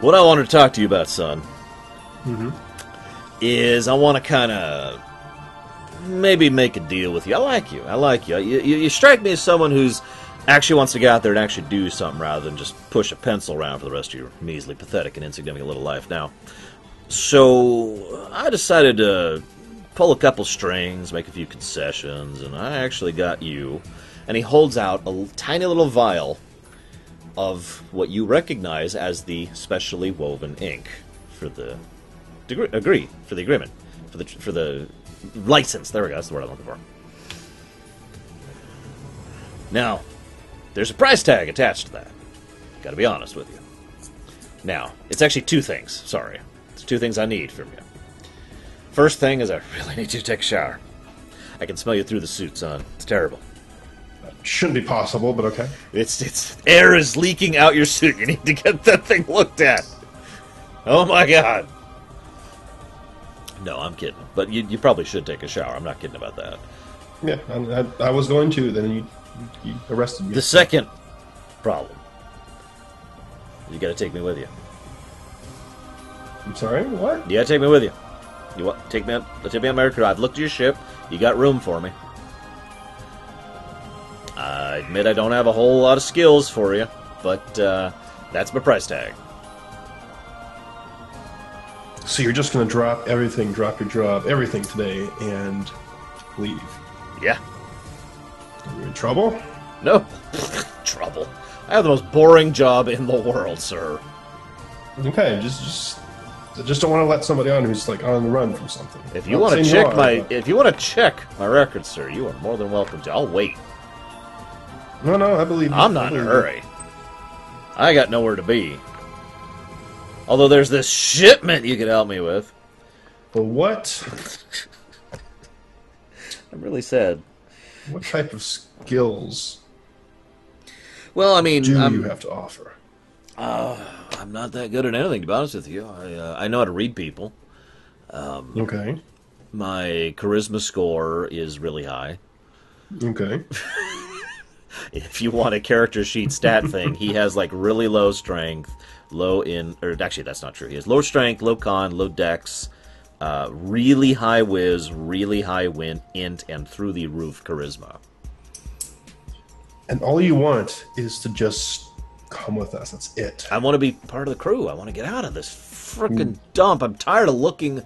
What I wanted to talk to you about, son, is I want to kind of maybe make a deal with you. I like you. You strike me as someone who's actually wants to get out there and actually do something rather than just push a pencil around for the rest of your measly, pathetic, and insignificant little life. Now, so I decided to pull a couple strings, make a few concessions, and I actually got you. And he holds out a tiny little vial of what you recognize as the specially woven ink for the agreement, for the license. There we go. That's the word I'm looking for. Now, there's a price tag attached to that. Got to be honest with you. Now, it's actually two things. Sorry, it's two things I need from you. First thing is I really need you to take a shower. I can smell you through the suit, son. It's terrible. Shouldn't be possible, but okay. It's air is leaking out your suit. You need to get that thing looked at. Oh my god. No, I'm kidding. But you probably should take a shower. I'm not kidding about that. Yeah, I was going to. Then you arrested me. The second problem. You gotta take me with you. I'm sorry, what? You gotta take me with you. You want take me on my crew. I've looked at your ship. You got room for me. I admit I don't have a whole lot of skills for you, but that's my price tag. So you're just going to drop everything, drop your job, everything today, and leave? Yeah. Are you in trouble? No. Trouble. I have the most boring job in the world, sir. Okay, just don't want to let somebody on who's like on the run from something. If you want to check my records, sir, you are more than welcome to. I'll wait. No, I believe you. I'm not in a hurry. I got nowhere to be. Although there's this shipment you could help me with. But what? I'm really sad. What type of skills Well, I mean, do you have to offer? I'm not that good at anything, to be honest with you. I know how to read people. Okay. My charisma score is really high. Okay. If you want a character sheet stat thing, he has like really low strength, actually that's not true. He has low strength, low con, low dex, really high whiz, really high int, and through the roof charisma. And all you want is to just come with us. That's it. I want to be part of the crew. I want to get out of this frickin' dump. I'm tired of looking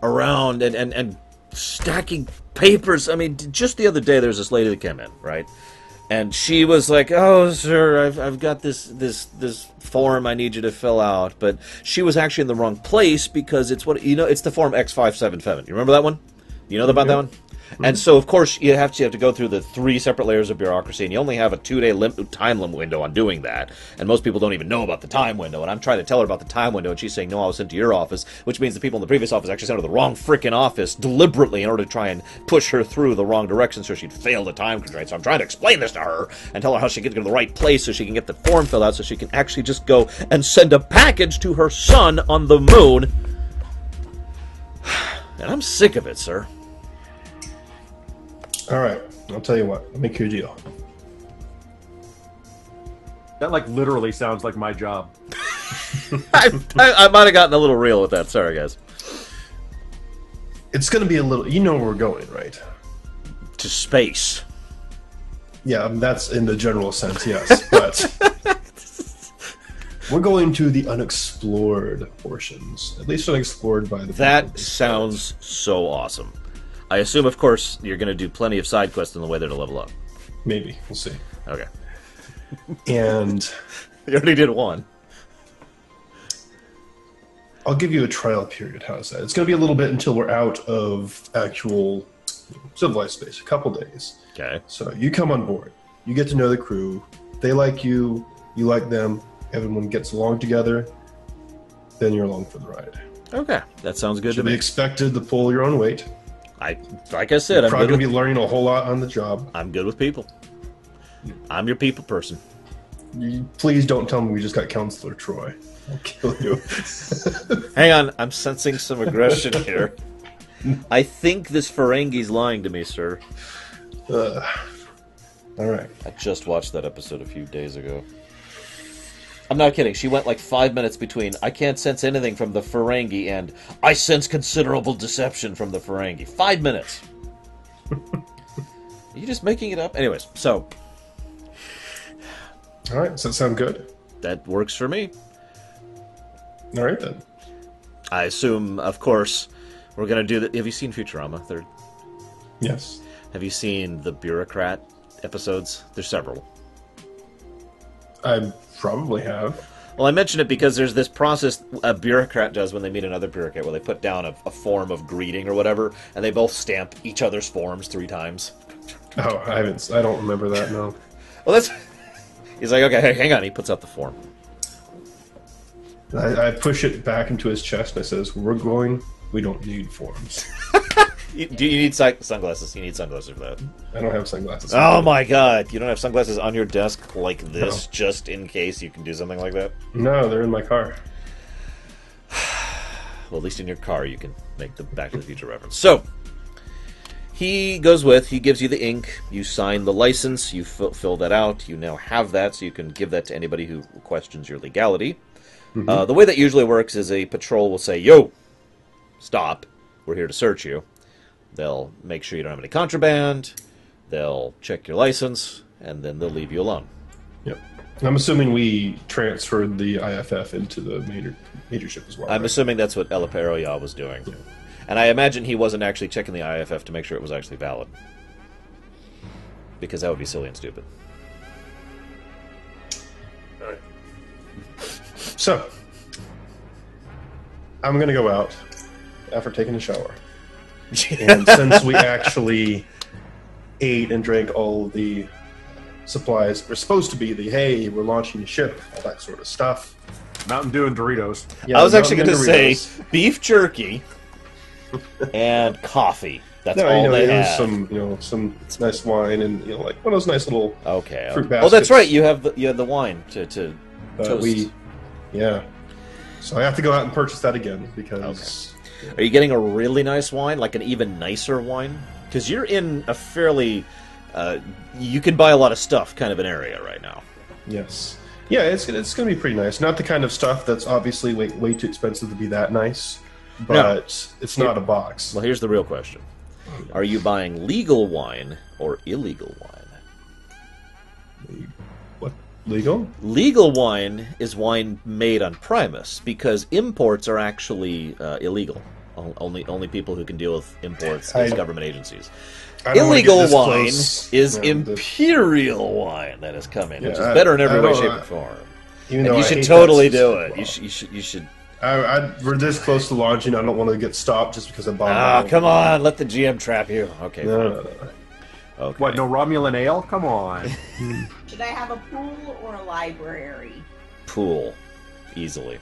around and stacking papers. I mean, just the other day there was this lady that came in, right? And she was like, "Oh, sir, I've got this form I need you to fill out." But she was actually in the wrong place because it's it's the form X577. You remember that one? You know about that one? And so, of course, you have to go through the 3 separate layers of bureaucracy, and you only have a 2-day time limit window on doing that. And most people don't even know about the time window. And I'm trying to tell her about the time window, and she's saying, "No, I was sent to your office," which means the people in the previous office actually sent her to the wrong freaking office deliberately in order to try and push her through the wrong direction so she'd fail the time constraint. So I'm trying to explain this to her and tell her how she can get to the right place so she can get the form filled out so she can actually just go and send a package to her son on the moon. And I'm sick of it, sir. All right. I'll tell you what. I'll make you a deal. That like literally sounds like my job. I might have gotten a little real with that. Sorry, guys. It's going to be a little... You know where we're going, right? To space. Yeah, that's in the general sense, yes. But we're going to the unexplored portions. At least unexplored by the... That sounds so awesome. I assume, of course, you're going to do plenty of side quests on the way there to level up. Maybe. We'll see. Okay. And... You already did one. I'll give you a trial period. How's that? It's going to be a little bit until we're out of actual civilized space. A couple days. Okay. So you come on board. You get to know the crew. They like you. You like them. Everyone gets along together. Then you're along for the ride. Okay. That sounds good Should to be me. expected to pull your own weight. Like I said, You're probably going to be learning a whole lot on the job. I'm good with people. I'm your people person. Please don't tell me we just got Counselor Troy. I'll kill you. Hang on, I'm sensing some aggression here. I think this Ferengi's lying to me, sir. All right. I just watched that episode a few days ago. I'm not kidding. She went like 5 minutes between, "I can't sense anything from the Ferengi," and "I sense considerable deception from the Ferengi." 5 minutes. Are you just making it up? Anyways, so... All right. Does that sound good? That works for me. All right, then. I assume, of course, we're going to do that. Have you seen Futurama? Third? Yes. Have you seen the Bureaucrat episodes? There's several. I probably have. Well, I mention it because there's this process a bureaucrat does when they meet another bureaucrat, where they put down a form of greeting or whatever, and they both stamp each other's forms 3 times. Oh, I don't remember that, no. Well, that's... He's like, "Okay, hey, hang on." He puts out the form. I push it back into his chest and I says, "We're going, we don't need forms." Do you need sunglasses? You need sunglasses for that. I don't have sunglasses. Oh my god! You don't have sunglasses on your desk like this, just in case you can do something like that? No, they're in my car. Well, at least in your car you can make the Back to the Future reference. So, he gives you the ink, you sign the license, you fill that out, you now have that, so you can give that to anybody who questions your legality. Mm-hmm. The way that usually works is a patrol will say, yo, stop, we're here to search you. They'll make sure you don't have any contraband, they'll check your license, and then they'll leave you alone. Yep. I'm assuming we transferred the IFF into the major ship as well. I'm right? assuming that's what El Peroya was doing. Yeah. And I imagine he wasn't actually checking the IFF to make sure it was actually valid. Because that would be silly and stupid. Alright. So, I'm going to go out after taking a shower. And since we actually ate and drank all of the supplies, we're supposed to be hey, we're launching a ship, all that sort of stuff. Mountain Dew and Doritos. Yeah, I was actually going to Mountain say Doritos. beef jerky and coffee. That's No, all they there's had. some nice wine and like one of those nice little Okay. fruit Oh, baskets. that's right. You had the wine to toast. Yeah. So I have to go out and purchase that again because Are you getting a really nice wine, like an even nicer wine? Because you're in a fairly, you can buy a lot of stuff kind of an area right now. yes, yeah, it's going to be pretty nice. Not the kind of stuff that's obviously way too expensive to be that nice, but it's not a box. Well, here's the real question: are you buying legal wine or illegal wine? What, legal? Legal wine is wine made on Primus because imports are actually illegal. Only people who can deal with imports is government agencies. I don't wanna get Illegal this wine close. is Yeah, imperial wine that has come in, which is Yeah, better in every I way, don't- shape, and form. even And though you I should hate totally that do it. system. You should. We're this close to launching. I don't want to get stopped just because I bought. Ah, come on! Let the GM trap you. Okay. No. Okay. What, no Romulan ale? Come on. Should I have a pool or a library? Pool, easily.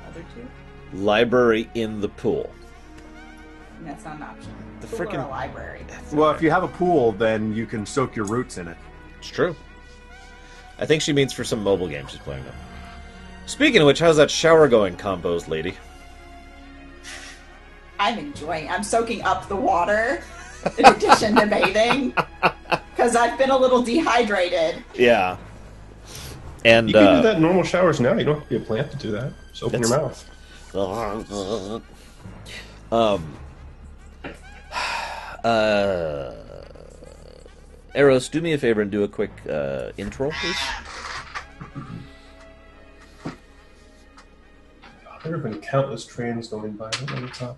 Other two? Library in the pool. That's not an option. The Pool or frickin- a library. Well, if you have a pool, then you can soak your roots in it. It's true. I think she means for some mobile game she's playing them. Speaking of which, how's that shower going, composed lady? I'm enjoying. I'm soaking up the water in addition to bathing because I've been a little dehydrated. Yeah. And You can do that in normal showers now. You don't have to be a plant to do that. Just open your mouth. Eros, do me a favor and do a quick intro, please. There have been countless trains going by right on the top.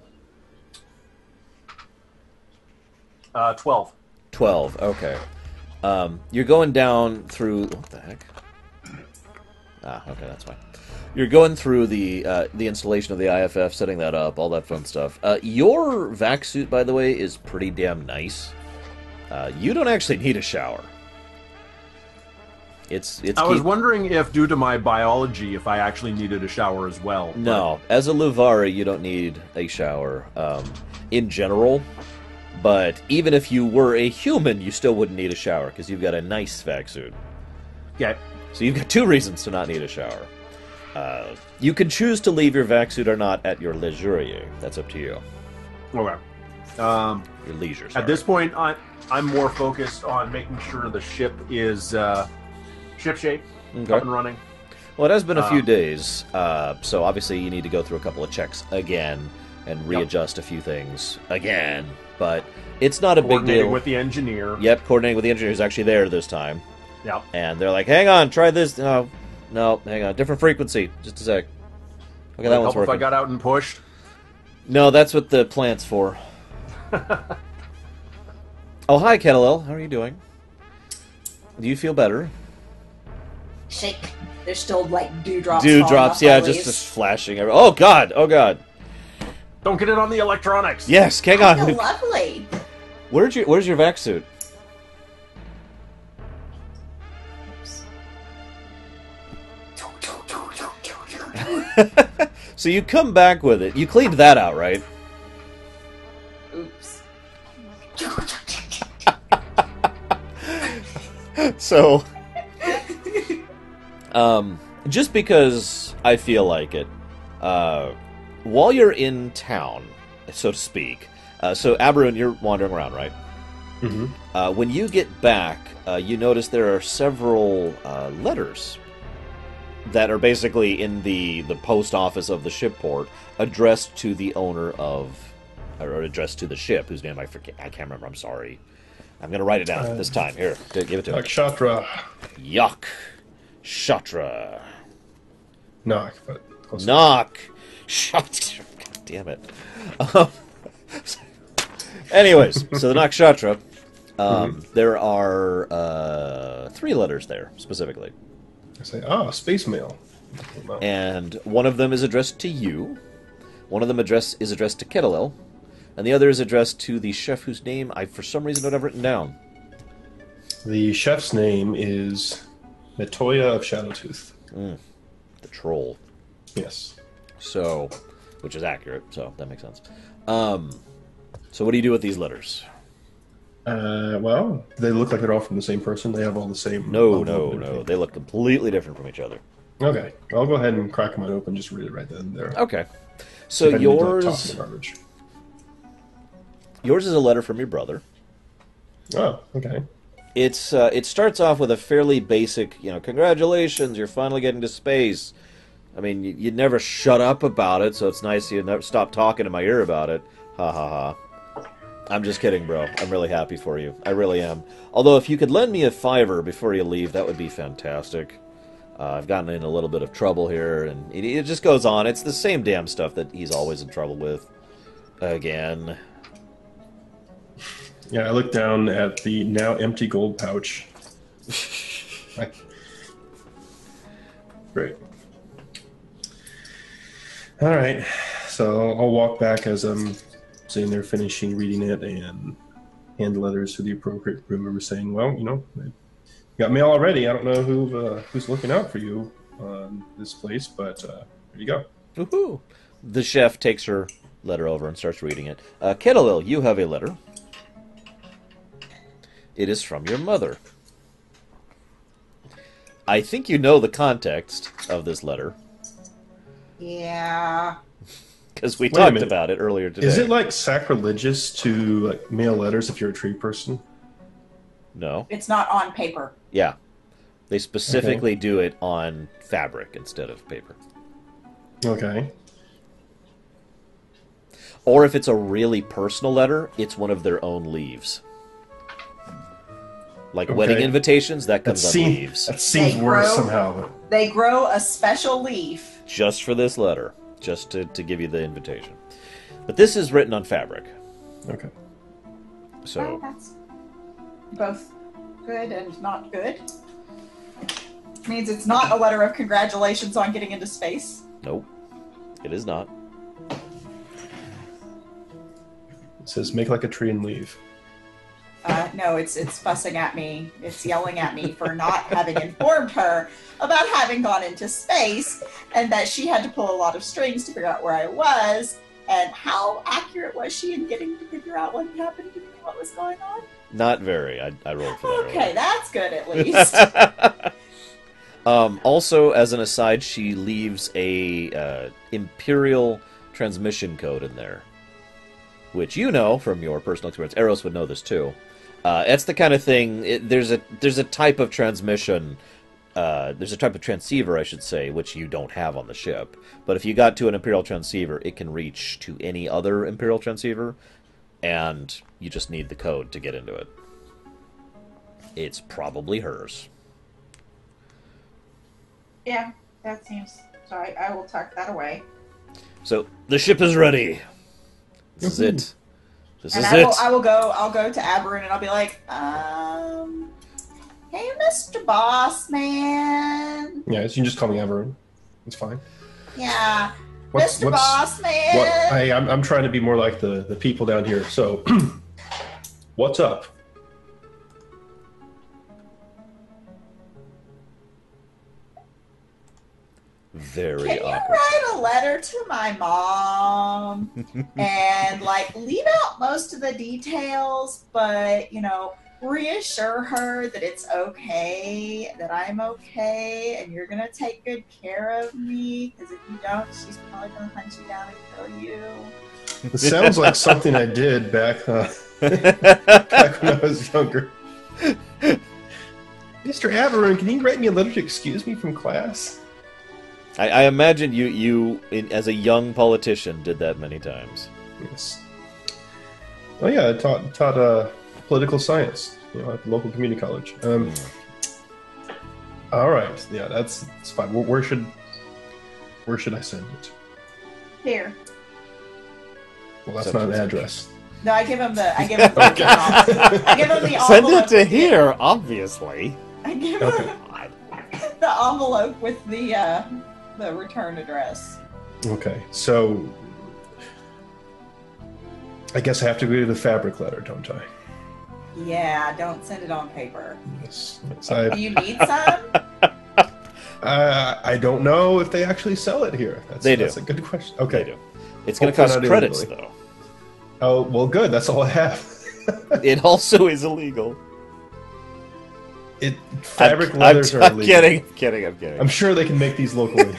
12. 12, okay. You're going down through... What the heck? Ah, okay, that's fine. You're going through the installation of the IFF, setting that up, all that fun stuff. Your vac suit, by the way, is pretty damn nice. You don't actually need a shower. I was wondering if, due to my biology, if I actually needed a shower as well. No, as a Luvari, you don't need a shower in general. But even if you were a human, you still wouldn't need a shower because you've got a nice vac suit. Yeah. So you've got two reasons to not need a shower. You can choose to leave your vac suit or not at your leisure. That's up to you. Okay. Your leisure. Sorry. At this point, I'm more focused on making sure the ship is shipshape, Okay. up and running. Well, it has been a few days, so obviously you need to go through a couple of checks again and readjust a few things again. But it's not a big Coordinating deal. with the engineer. Yep, coordinating with the engineer who's actually there this time. Yeah. And they're like, hang on, try this. No, hang on. Different frequency. Just a sec. Okay, that one's Help if I working. got out and pushed. No, that's what the plant's for. Oh, hi, Kettlel. How are you doing? Do you feel better? Shake. There's still like dewdrops. Dewdrops, yeah, just flashing. Oh, God. Oh, God. Don't get it on the electronics. Yes, hang I on. feel lovely. Where's your vac suit? So you come back with it. You cleaned that out, right? Oops. So, just because I feel like it, while you're in town, so to speak, so Aberrun, you're wandering around, right? Mm-hmm. When you get back, you notice there are several letters that are basically in the post office of the shipport, addressed to the owner of, or addressed to the ship, whose name I forget. I can't remember. I'm sorry. I'm going to write it down this time. Here, give it to him. Nakshatra. Yuck. Shatra. Knock, but close enough. Knock. Shatra. God damn it. Anyways, so the Nakshatra, there are 3 letters there, specifically. I say, space mail. Wow. And one of them is addressed to you. One of them is addressed to Kettlel. And the other is addressed to the chef whose name I, for some reason, don't have written down. The chef's name is Metoya of Shadowtooth. The troll. Yes. So, which is accurate, so that makes sense. So what do you do with these letters? Well, they look like they're all from the same person. They have all the same... No. They look completely different from each other. Okay. I'll go ahead and crack them open, just read it right then and there. Okay. So yours... Garbage. Yours is a letter from your brother. Oh, okay. It starts off with a fairly basic, congratulations, you're finally getting to space. I mean, you'd never shut up about it, so it's nice you never stop talking in my ear about it. Ha ha ha. I'm just kidding, bro. I'm really happy for you. I really am. Although, if you could lend me a $5 before you leave, that would be fantastic. I've gotten in a little bit of trouble here, and it just goes on. It's the same damn stuff that he's always in trouble with. Again. Yeah, I looked down at the now empty gold pouch. Great. All right, so I'll walk back as I'm sitting there finishing reading it and hand the letters to the appropriate room member saying, well, you got mail already. I don't know who's looking out for you on this place, but here you go. Woohoo! The chef takes her letter over and starts reading it. Kettlel, you have a letter. It is from your mother. I think you know the context of this letter. Yeah. Because we Wait a talked minute. about it earlier today. Is it like sacrilegious to mail letters if you're a tree person? No. It's not on paper. Yeah. They specifically do it on fabric instead of paper. Okay. Or if it's a really personal letter, it's one of their own leaves. Like wedding invitations, that comes on leaves. That seems They worse grow- somehow. They grow a special leaf. Just for this letter. Just to give you the invitation. But this is written on fabric. Okay. Oh, So, that's both good and not good. Means it's not a letter of congratulations on getting into space. nope. It is not. It says, make like a tree and leave. No, it's fussing at me. It's yelling at me for not having informed her about having gone into space and that she had to pull a lot of strings to figure out where I was. And how accurate was she in getting to figure out what happened to me, what was going on? Not very. I rolled for that. Okay, that's good at least. Also, as an aside, she leaves a Imperial transmission code in there, which you know from your personal experience. Eros would know this too. That's the kind of thing. There's a type of transmission. There's a type of transceiver, I should say, which you don't have on the ship. But if you got to an Imperial transceiver, it can reach to any other Imperial transceiver, and you just need the code to get into it. It's probably hers. Yeah, that seems. So I will tuck that away. So the ship is ready. This is it. This And is I it. will, I'll go to Aberrun and I'll be like, hey, Mr. Boss Man. Yeah, so you can just call me Everin. It's fine. Yeah, Mr. Boss Man. Hey, I'm trying to be more like the people down here. So, what's up? very Can you awkward. write a letter to my mom and like leave out most of the details, but reassure her that it's okay, that I'm okay, and you're gonna take good care of me? Because if you don't, she's probably gonna hunt you down and kill you. It sounds like something I did back back when I was younger. Mr. Averin, can you write me a letter to excuse me from class? I imagine you as a young politician, did that many times. Yes. Oh yeah, I taught political science, at the local community college. All right, yeah, that's fine. Where should I send it? Here. Well, that's not an address. No, I give him the. I give Okay. I give him the Send envelope. it to here, obviously. I give Okay. him the envelope with the return address. Okay, so I guess I have to go to the fabric letter, don't I? Yeah, don't send it on paper. Yes. Do you need some? I don't know if they actually sell it here. They do. That's a good question. Okay. They do. It's going to Hopefully cost not credits, illegally. though. Oh, well, good. That's all I have. It also is illegal. Fabric leathers are I'm illegal. kidding. I'm sure they can make these locally.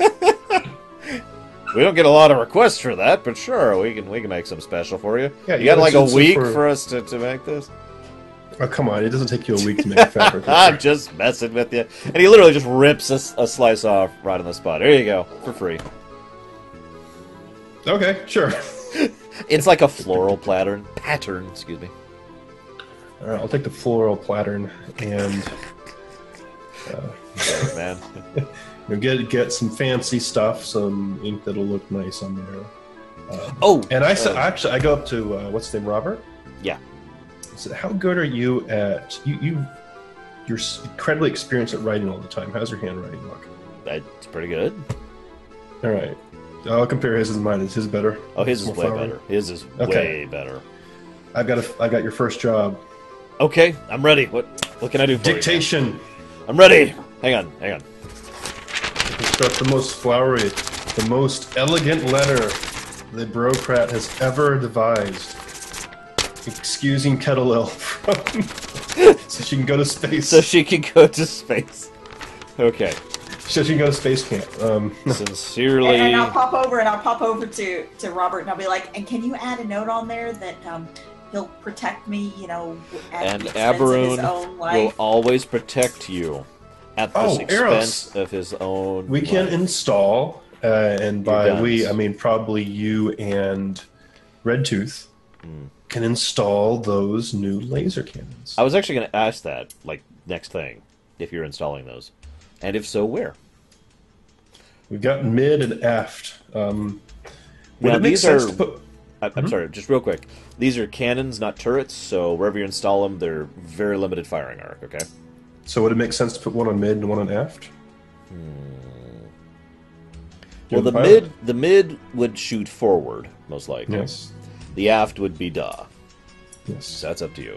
We don't get a lot of requests for that, but sure, we can make some special for you. Yeah, you got like a gotta send week some for us to make this? Oh, come on. It doesn't take you a week to make a fabric I'm leather. just messing with you. And he literally just rips a slice off right on the spot. There you go, for free. Okay, sure. It's like a floral pattern, excuse me. All right, I'll take the floral pattern and Sorry, man. get some fancy stuff, some ink that'll look nice on there. And I go up to what's his name, Robert? Yeah. I said, how good are you at you're incredibly experienced at writing all the time. How's your handwriting look? It's pretty good. All right, I'll compare his and mine. Is his better? Oh, his is More way flowery? better. His is Okay. way better. I got your first job. Okay, I'm ready. What can I do for Dictation. you? I'm ready. Hang on. Construct the most flowery, the most elegant letter the bureaucrat has ever devised. Excusing Kettlel from so she can go to space. So she can go to space. Okay. So she can go to space camp. Sincerely. And I'll pop over to Robert, and I'll be like, and can you add a note on there that he'll protect me, at And the expense of his own Aberoon will life? always protect you at the expense Eros. of his own We can life. install, and by Your we, guns. I mean probably you and Redtooth can install those new laser cannons. I was actually going to ask that, like, next thing, if you're installing those. And if so, where? We've got mid and aft. Would Now, it make these sense are- to put? I'm sorry, just real quick. These are cannons, not turrets, so wherever you install them, they're very limited firing arc, okay? So would it make sense to put one on mid and one on aft? Well, Doing pilot? the mid would shoot forward, most likely. Yes. The aft would be duh. Yes. So that's up to you.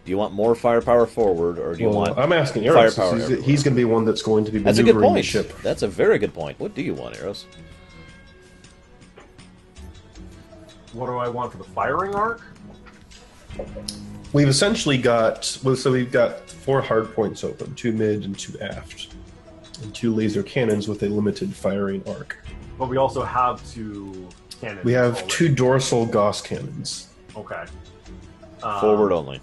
Do you want more firepower forward, or do you Well, want... I'm asking Eros. firepower He's everywhere? going to be one that's going to be That's a good maneuvering the point. ship. That's a very good point. What do you want, Eros? What do I want for the firing arc? We've essentially got we've got 4 hard points open, 2 mid and 2 aft, and 2 laser cannons with a limited firing arc. But we also have 2 cannons. We have already. 2 dorsal Gauss cannons. Okay. Forward only.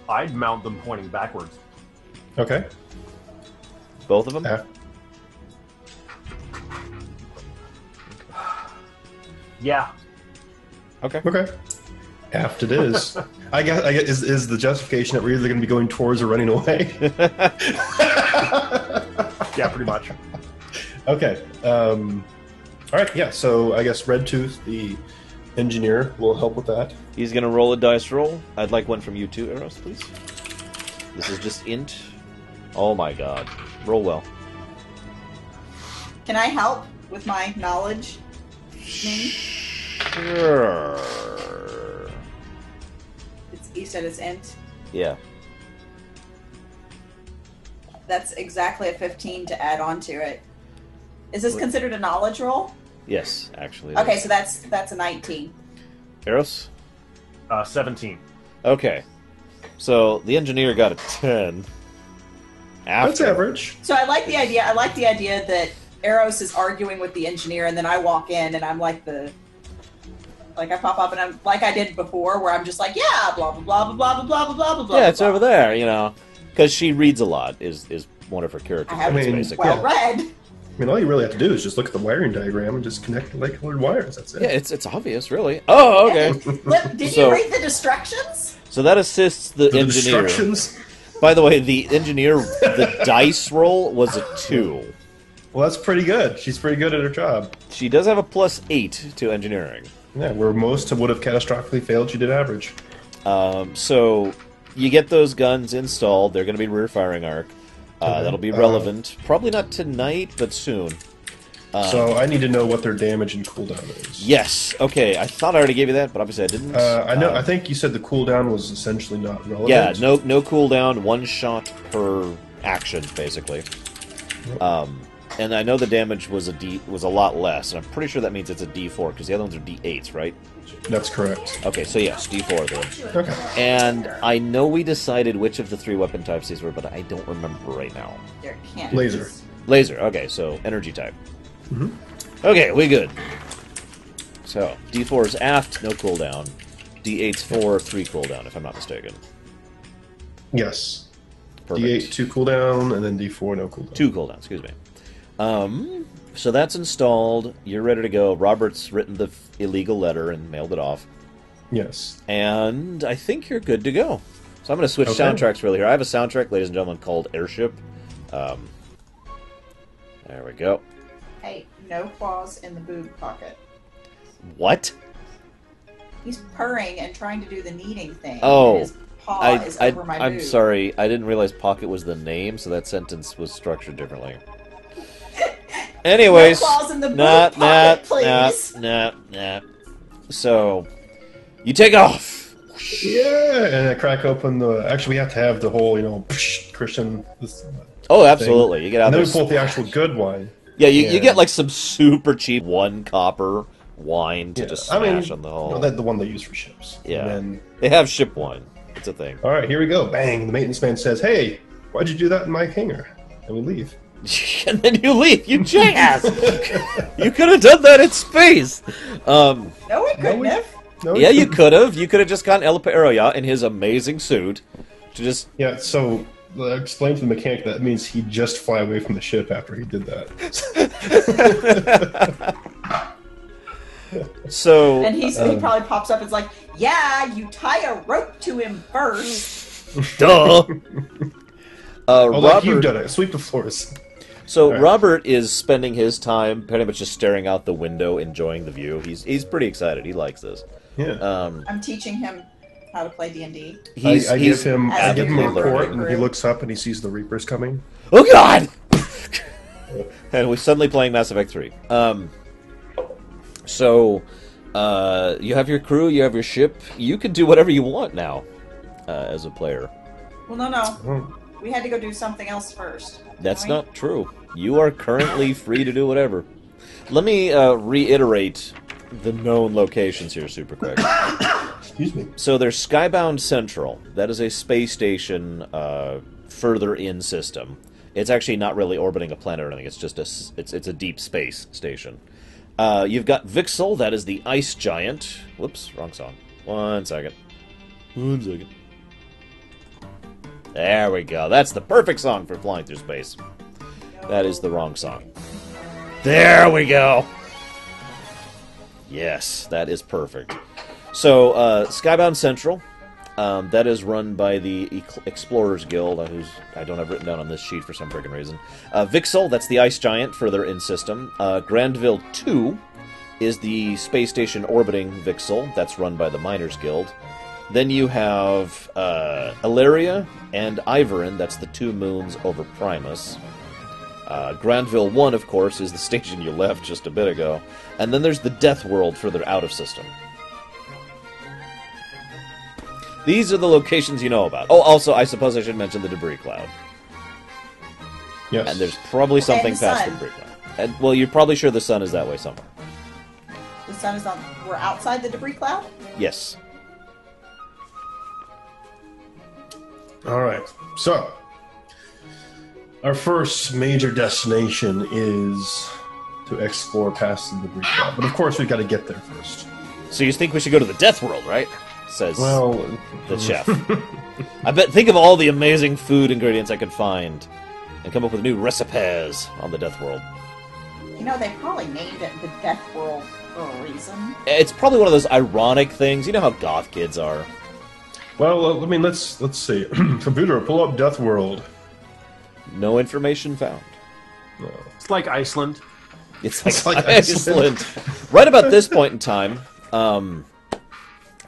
I'd mount them pointing backwards. Okay. Both of them? Aft. Yeah. Okay. Okay. Aft it is. I guess is the justification that we're either going to be going towards or running away. Yeah, pretty much. Okay. All right. Yeah. So I guess Redtooth, the engineer, will help with that. He's going to roll a dice roll. I'd like one from you too, Eros, please. This is just int. Oh my god. Roll well. Can I help with my knowledge? Sure. You said it's int. Yeah. That's exactly a 15 to add on to it. Is this considered a knowledge roll? Yes, actually. Okay, so that's a 19. Eros? 17. Okay. So the engineer got a 10. That's average. So I like the idea. I like the idea that Eros is arguing with the engineer, and then I walk in, and I'm like I pop up, and I'm like I did before, where I'm just like, yeah, blah blah blah blah blah blah blah blah blah. Yeah, it's blah. over there, because she reads a lot. Is one of her character I have traits, been basically. well read. I mean, all you really have to do is just look at the wiring diagram and just connect the light-colored wires. That's it. Yeah, it's obvious, really. Oh, okay. Did So- you read the distractions? So that assists the The engineer. instructions. By the way, the engineer, the dice roll was a 2. Well, that's pretty good. She's pretty good at her job. She does have a +8 to engineering. Yeah, where most would have catastrophically failed, she did average. So you get those guns installed. They're going to be rear firing arc. That'll be relevant. Probably not tonight, but soon. So I need to know what their damage and cooldown is. Yes. Okay. I thought I already gave you that, but obviously I didn't. I know. I think you said the cooldown was essentially not relevant. Yeah. No cooldown. One shot per action, basically. And I know the damage was a lot less, and I'm pretty sure that means it's a D4 because the other ones are D8s, right? That's correct. Okay. So yes, D4 then. Okay. And I know we decided which of the 3 weapon types these were, but I don't remember right now. There can't. Laser. Laser. Okay. So energy type. Mhm. Okay, we good. So, D4 is aft, no cooldown. D8's 4, 3 cooldown, if I'm not mistaken. Yes. Perfect. D8 2 cooldown, and then D4 no cooldown. 2 cooldown, excuse me. So that's installed. You're ready to go. Robert's written the illegal letter and mailed it off. Yes. And I think you're good to go. So I'm going to switch Okay. soundtracks really here. I have a soundtrack, ladies and gentlemen, called Airship. There we go. Hey, no claws in the boob pocket. What? He's purring and trying to do the kneading thing. Oh, and his paw is over my I'm boob. sorry. I didn't realize pocket was the name, so that sentence was structured differently. Anyways, No claws in the boob pocket, please. nah. So, you take off. Yeah, and I crack open the. Actually, we have to have the whole, Christian. Oh, absolutely. You get out And then there. we pull out the actual good wine. Yeah, you Yeah. get like some super cheap 1 copper wine to Yeah, just I smash mean, on the whole. the one they use for ships. Yeah. And then, They have ship wine. It's a thing. all right, here we go. Bang! The maintenance man says, "Hey, why'd you do that in my hangar?" And we leave. And then you leave, you jackass! You could have done that in space! No, we couldn't have. No, Yeah, you could have. You could have just gotten El Peroya in his amazing suit to just. Yeah, so explain to the mechanic that means he'd just fly away from the ship after he did that. So. And he probably pops up and is like, yeah, you tie a rope to him first. Duh! Oh, like Robert, you've done it. Sweep the floors. so Right. Robert is spending his time pretty much just staring out the window, enjoying the view. He's pretty excited. He likes this. Yeah. I'm teaching him how to play D&D. I give him As a a report, learning. and he looks up and he sees the Reapers coming. Oh God! And we're suddenly playing Mass Effect 3. So you have your crew, you have your ship. You can do whatever you want now as a player. Well, no. Oh, We had to go do something else first. That's Right? not true. You are currently free to do whatever. Let me reiterate the known locations here super quick. excuse me. So there's Skybound Central. That is a space station further in system. It's actually not really orbiting a planet or anything. It's just it's a deep space station. You've got Vixel. That is the ice giant. Whoops, wrong song. One second. There we go. That's the perfect song for flying through space. That is the wrong song. There we go. Yes, that is perfect. So, Skybound Central, that is run by the Explorers Guild, who's I don't have written down on this sheet for some freaking reason. Vixel, that's the ice giant further in system. Grandville 2 is the space station orbiting Vixel, that's run by the Miners Guild. Then you have Ilaria and Ivorin, that's the 2 moons over Primus. Grandville 1, of course, is the station you left just a bit ago. And then there's the Death World further out of system. These are the locations you know about. Oh, also, I suppose I should mention the debris cloud. Yes. And there's probably something the past the sun. debris cloud. And, well, you're probably sure the sun is that way somewhere. The sun is on. We're outside the debris cloud. Yes. All right. So, our first major destination is to explore past the debris cloud. But of course, we've got to get there first. So you think we should go to the Death World, right? Says Well, the chef. I bet. Think of all the amazing food ingredients I could find, and come up with new recipes on the Death World. You know, they probably named it the Death World for a reason. It's probably one of those ironic things. You know how goth kids are. well, I mean, let's see. Computer, pull up Death World. No information found. It's like Iceland. It's like Iceland. Right about this point in time,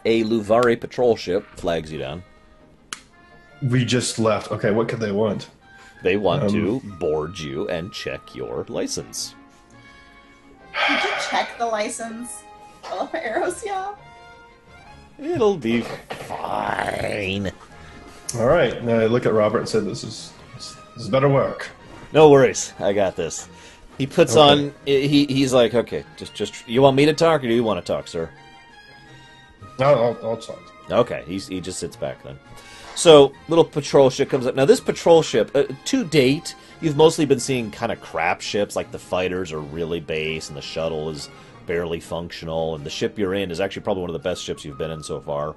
a Luvari patrol ship flags you down. We just left. Okay, what could they want? They want to board you and check your license. Did you check the license of Erosia? It'll be fine. All right. Now I look at Robert and said, "This better work." No worries, I got this. He puts Okay. on. He's like, okay, just. You want me to talk, or do you want to talk, sir? I'll talk. Okay, he just sits back then. So, little patrol ship comes up. Now, this patrol ship, to date, you've mostly been seeing kind of crap ships, like the fighters are really base, and the shuttle is barely functional, and the ship you're in is actually probably one of the best ships you've been in so far.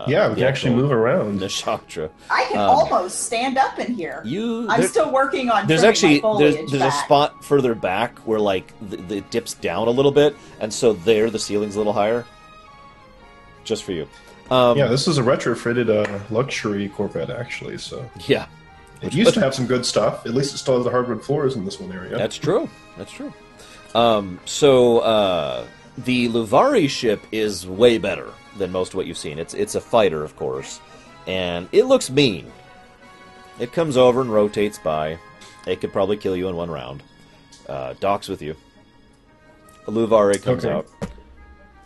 Yeah, we can actually move around. The Shaktra. I can almost stand up in here. I'm still working on. There's trimming actually my foliage there's a back. spot further back where like it dips down a little bit, and so there the ceiling's a little higher. Just for you. Yeah, this is a retrofitted luxury Corvette, actually. So Yeah, it used to have some good stuff. At least it still has the hardwood floors in this one area. that's true. That's true. So the Luvari ship is way better than most of what you've seen. It's a fighter, of course, and it looks mean. It comes over and rotates by. It could probably kill you in one round. Docks with you. Luvari comes Okay. out.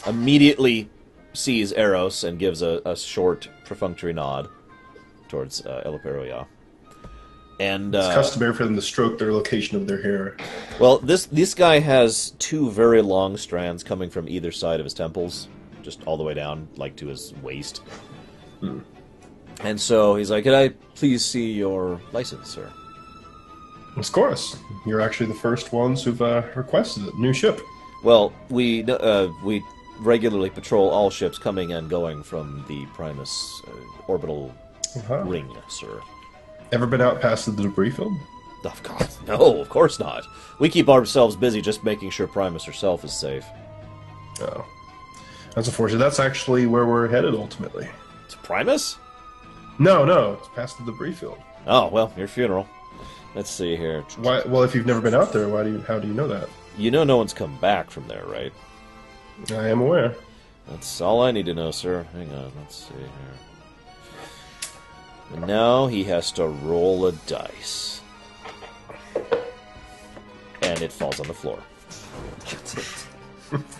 Immediately sees Eros and gives a short, perfunctory nod towards Eliperoya. And It's customary for them to stroke their location of their hair. well, this guy has two very long strands coming from either side of his temples, just all the way down, like to his waist. And so he's like, "Could I please see your license, sir?" Of course, you're actually the first ones who've requested it. New ship. Well, we regularly patrol all ships coming and going from the Primus orbital Uh-huh. ring, sir. Ever been out past the debris field? Of course, no, of course not. We keep ourselves busy just making sure Primus herself is safe. Oh. That's unfortunate. That's actually where we're headed ultimately. To Primus? No, it's past the debris field. Oh, well, your funeral. Let's see here. Why? Well, if you've never been out there, how do you know that? You know no one's come back from there, right? I am aware. That's all I need to know, sir. Hang on, let's see here. And now he has to roll a dice. And it falls on the floor.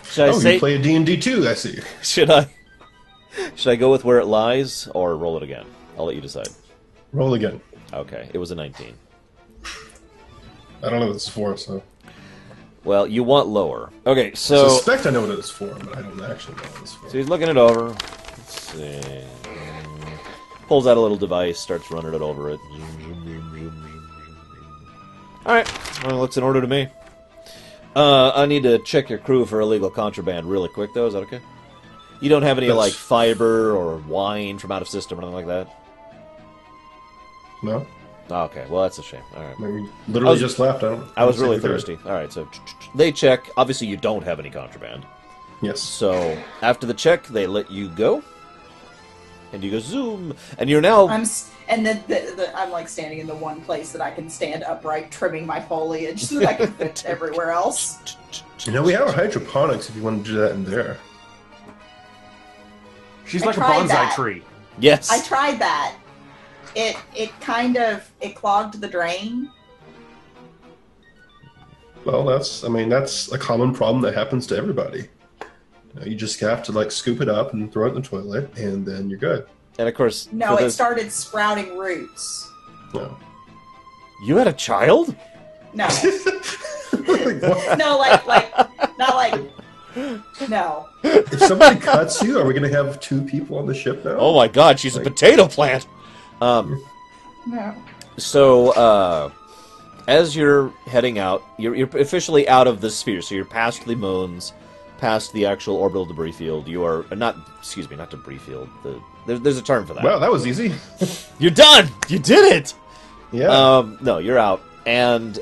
Should I Oh, say... you play a D&D too, I see. Should I go with where it lies, or roll it again? I'll let you decide. Roll again. Okay, it was a 19. I don't know what it's for, so... Well, you want lower. Okay, I so... suspect I know what it's for, but I don't actually know what it's for. So he's looking it over. Let's see. Pulls out a little device, starts running it over it. Alright, well, looks in order to me. I need to check your crew for illegal contraband really quick, though. Is that okay? You don't have any, like, fiber or wine from out of system or anything like that? No? Oh, okay, well, that's a shame. Alright. I mean, literally just left. I was really think we thirsty. Alright, so they check. Obviously, you don't have any contraband. Yes. So, after the check, they let you go. And you go zoom. And you're now... I'm like standing in the one place that I can stand upright, trimming my foliage so that I can fit everywhere else. You know, we have hydroponics if you want to do that in there. She's I like a tried bonsai that. tree. Yes. I tried that. It clogged the drain. Well, that's a common problem that happens to everybody. You know, you just have to, like, scoop it up and throw it in the toilet, and then you're good. And of course... No, for it those- started sprouting roots. No. You had a child? No. What? No, not like, no. If somebody cuts you, are we going to have 2 people on the ship now? Oh my god, she's a potato plant! No. So, as you're heading out, you're officially out of the sphere, so you're past the moons, past the actual orbital debris field. You are, not debris field, there's a term for that. Wow, that was easy. You're done! You did it! Yeah. No, you're out. And,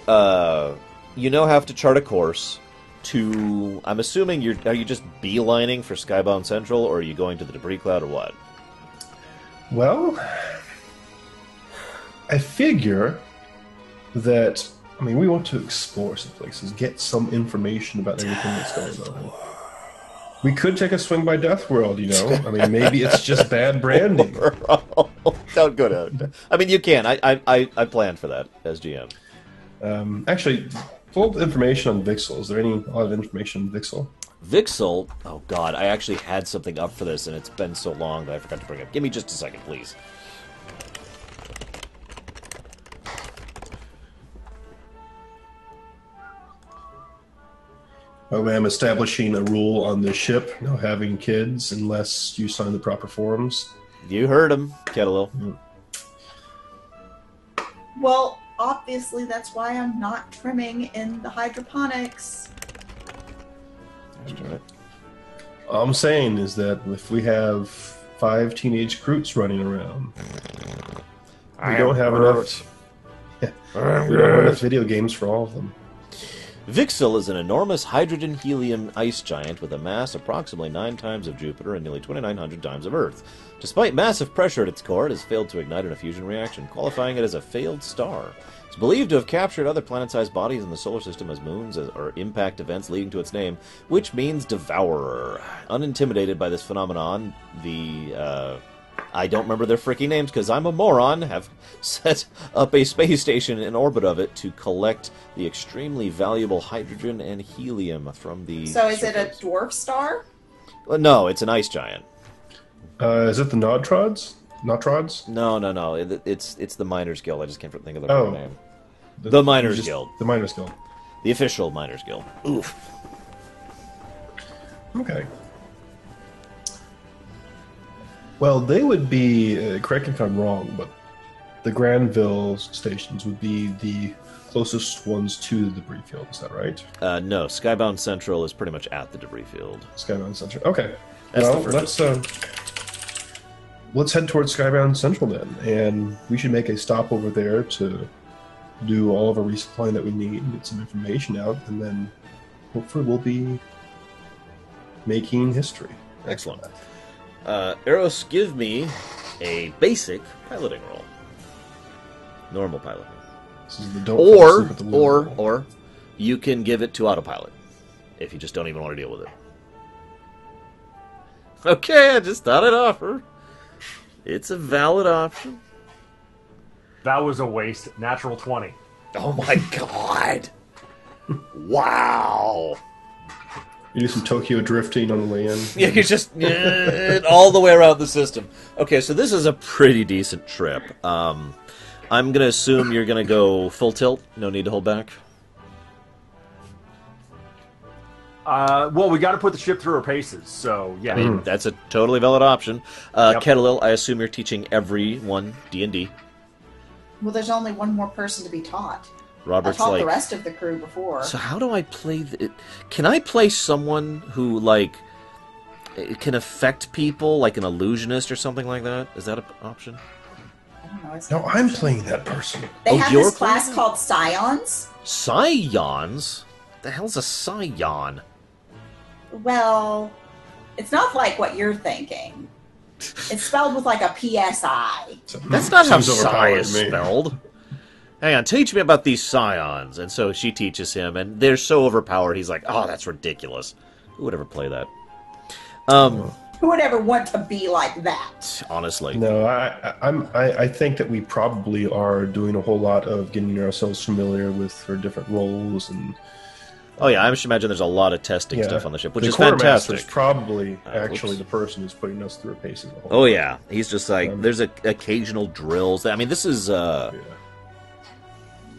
you now have to chart a course to... I'm assuming are you just beelining for Skybound Central, or are you going to the debris cloud, or what? Well, I figure that, I mean, we want to explore some places, get some information about everything that's going on. We could take a swing by Death World, you know? I mean, maybe it's just bad branding. Don't go down. I mean, you can. I planned for that as GM. Actually, full information on Vixel. Is there any odd information on Vixel? Vixel? Oh, God. I actually had something up for this, and it's been so long that I forgot to bring it up. Give me just a second, please. I'm establishing a rule on the ship, no having kids unless you sign the proper forms. You heard him, Kettlewell. Well, obviously that's why I'm not trimming in the hydroponics. All I'm saying is that if we have 5 teenage Croots running around, we don't have enough. We don't have enough video games for all of them. Vixel is an enormous hydrogen-helium ice giant with a mass approximately 9 times of Jupiter and nearly 2,900 times of Earth. Despite massive pressure at its core, it has failed to ignite in a fusion reaction, qualifying it as a failed star. It's believed to have captured other planet-sized bodies in the solar system as moons or impact events leading to its name, which means Devourer. Unintimidated by this phenomenon, the I don't remember their freaking names because I'm a moron, have set up a space station in orbit of it to collect the extremely valuable hydrogen and helium from the... So is it a dwarf star? No, it's an ice giant. Is it the Notrods? Notrods? No. It's the Miners Guild. I just can't think of the Oh. name. The Miners Guild. The Miners Guild. The official Miners Guild. Oof. Okay. Well, they would be, correct me if I'm wrong, but the Granville stations would be the closest ones to the debris field. Is that right? No, Skybound Central is pretty much at the debris field. Skybound Central. Okay. That's well, the first. let's head towards Skybound Central then, and we should make a stop over there to do all of our resupplying that we need, and get some information out, and then hopefully we'll be making history. Excellent. Eros, give me a basic piloting roll. Normal piloting. This is the don't fall asleep at the wheel roll. Or you can give it to autopilot if you just don't even want to deal with it. Okay, I just thought I'd offer. It's a valid option. That was a waste. Natural 20. Oh my god! Wow! You do some Tokyo drifting on the way in. Yeah, you're just all the way around the system. Okay, so this is a pretty decent trip. I'm going to assume you're going to go full tilt. No need to hold back. Well, we got to put the ship through her paces, so yeah. I mean, that's a totally valid option. Yep. Kettlewell, I assume you're teaching everyone D&D. Well, there's only one more person to be taught. Robert's I taught like, the rest of the crew before. so how do I play it? Can I play someone who, like, it can affect people, like an illusionist or something like that? Is that an option? I don't know. It's No, I'm playing that person. They Oh, have you're this class playing? called Scions. Scions? The hell's a scion? Well, it's not like what you're thinking. It's spelled with like a PSI. That's not how Seems psi overpowered is to me. spelled. Hang on, teach me about these scions. And so she teaches him, and they're so overpowered, he's like, oh, that's ridiculous. Who would ever play that? Who would ever want to be like that? Honestly. No, I think that we probably are doing a whole lot of getting ourselves familiar with her different roles and. Oh, yeah, I should imagine there's a lot of testing stuff on the ship, which the is quartermaster fantastic. is probably actually whoops. the person who's putting us through a paces. Oh, yeah. He's just like, there's occasional drills. I mean, this is,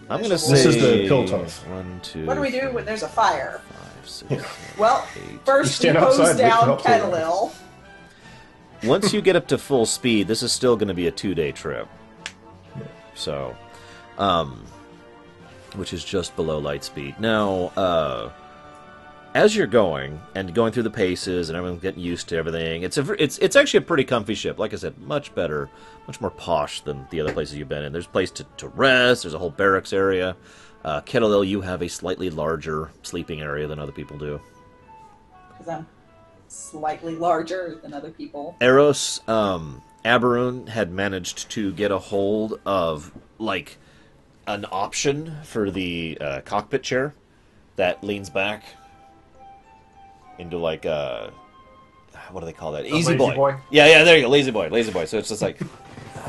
I'm going to say... This is the Piltoff. 1, 2, What do we do when there's a fire? 5, 6, Yeah. Well, You first we stand hose outside and wait for down help to Kettleville. Once you get up to full speed, this is still going to be a 2-day trip. So, which is just below light speed. Now, as you're going and going through the paces and everyone's getting used to everything, it's actually a pretty comfy ship. Like I said, much better, much more posh than the other places you've been in. There's a place to rest. There's a whole barracks area. Kettleville, you have a slightly larger sleeping area than other people do. Because I'm slightly larger than other people. Eros, Aberoon had managed to get a hold of, like, an option for the cockpit chair that leans back into, like, what do they call that? Easy Lazy boy? Yeah, there you go, lazy boy. So it's just like,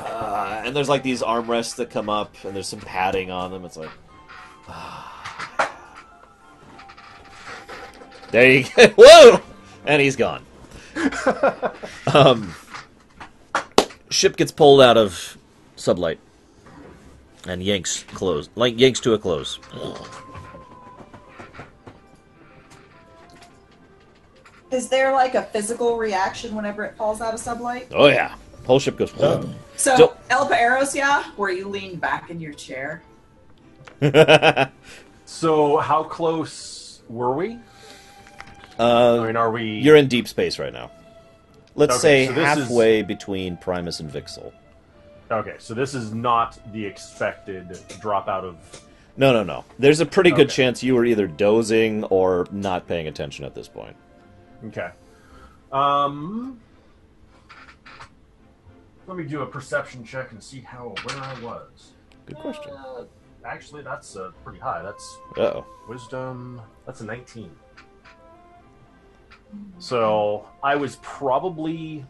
and there's, like, these armrests that come up, and there's some padding on them. It's like, there you go. Whoa! And he's gone. Ship gets pulled out of sublight and yanks to a close. Is there like a physical reaction whenever it falls out of sublight? Oh yeah, whole ship goes. So, El Paeros, where you lean back in your chair. So, how close were we? I mean, are we... You're in deep space right now. Let's say so this halfway between Primus and Vixel. Okay, so this is not the expected drop out of... No. There's a pretty good chance you were either dozing or not paying attention at this point. Okay. Let me do a perception check and see where I was. Good question. Actually, that's pretty high. That's Uh-oh. wisdom. That's a 19. So I was probably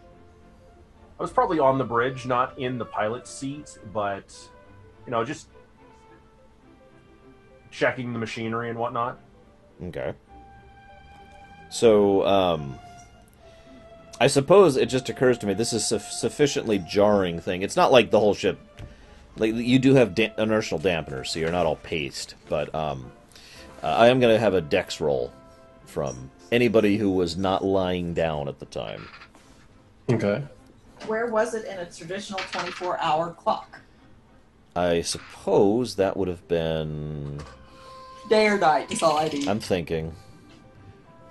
on the bridge, not in the pilot's seat, but just checking the machinery and whatnot. Okay. So, I suppose it just occurs to me this is a sufficiently jarring thing. It's not like the whole ship... Like, you do have inertial dampeners, so you're not all paced. But I am going to have a dex roll from anybody who was not lying down at the time. Okay. Where was it in a traditional 24-hour clock? I suppose that would have been... Day or night is all I need. I'm thinking.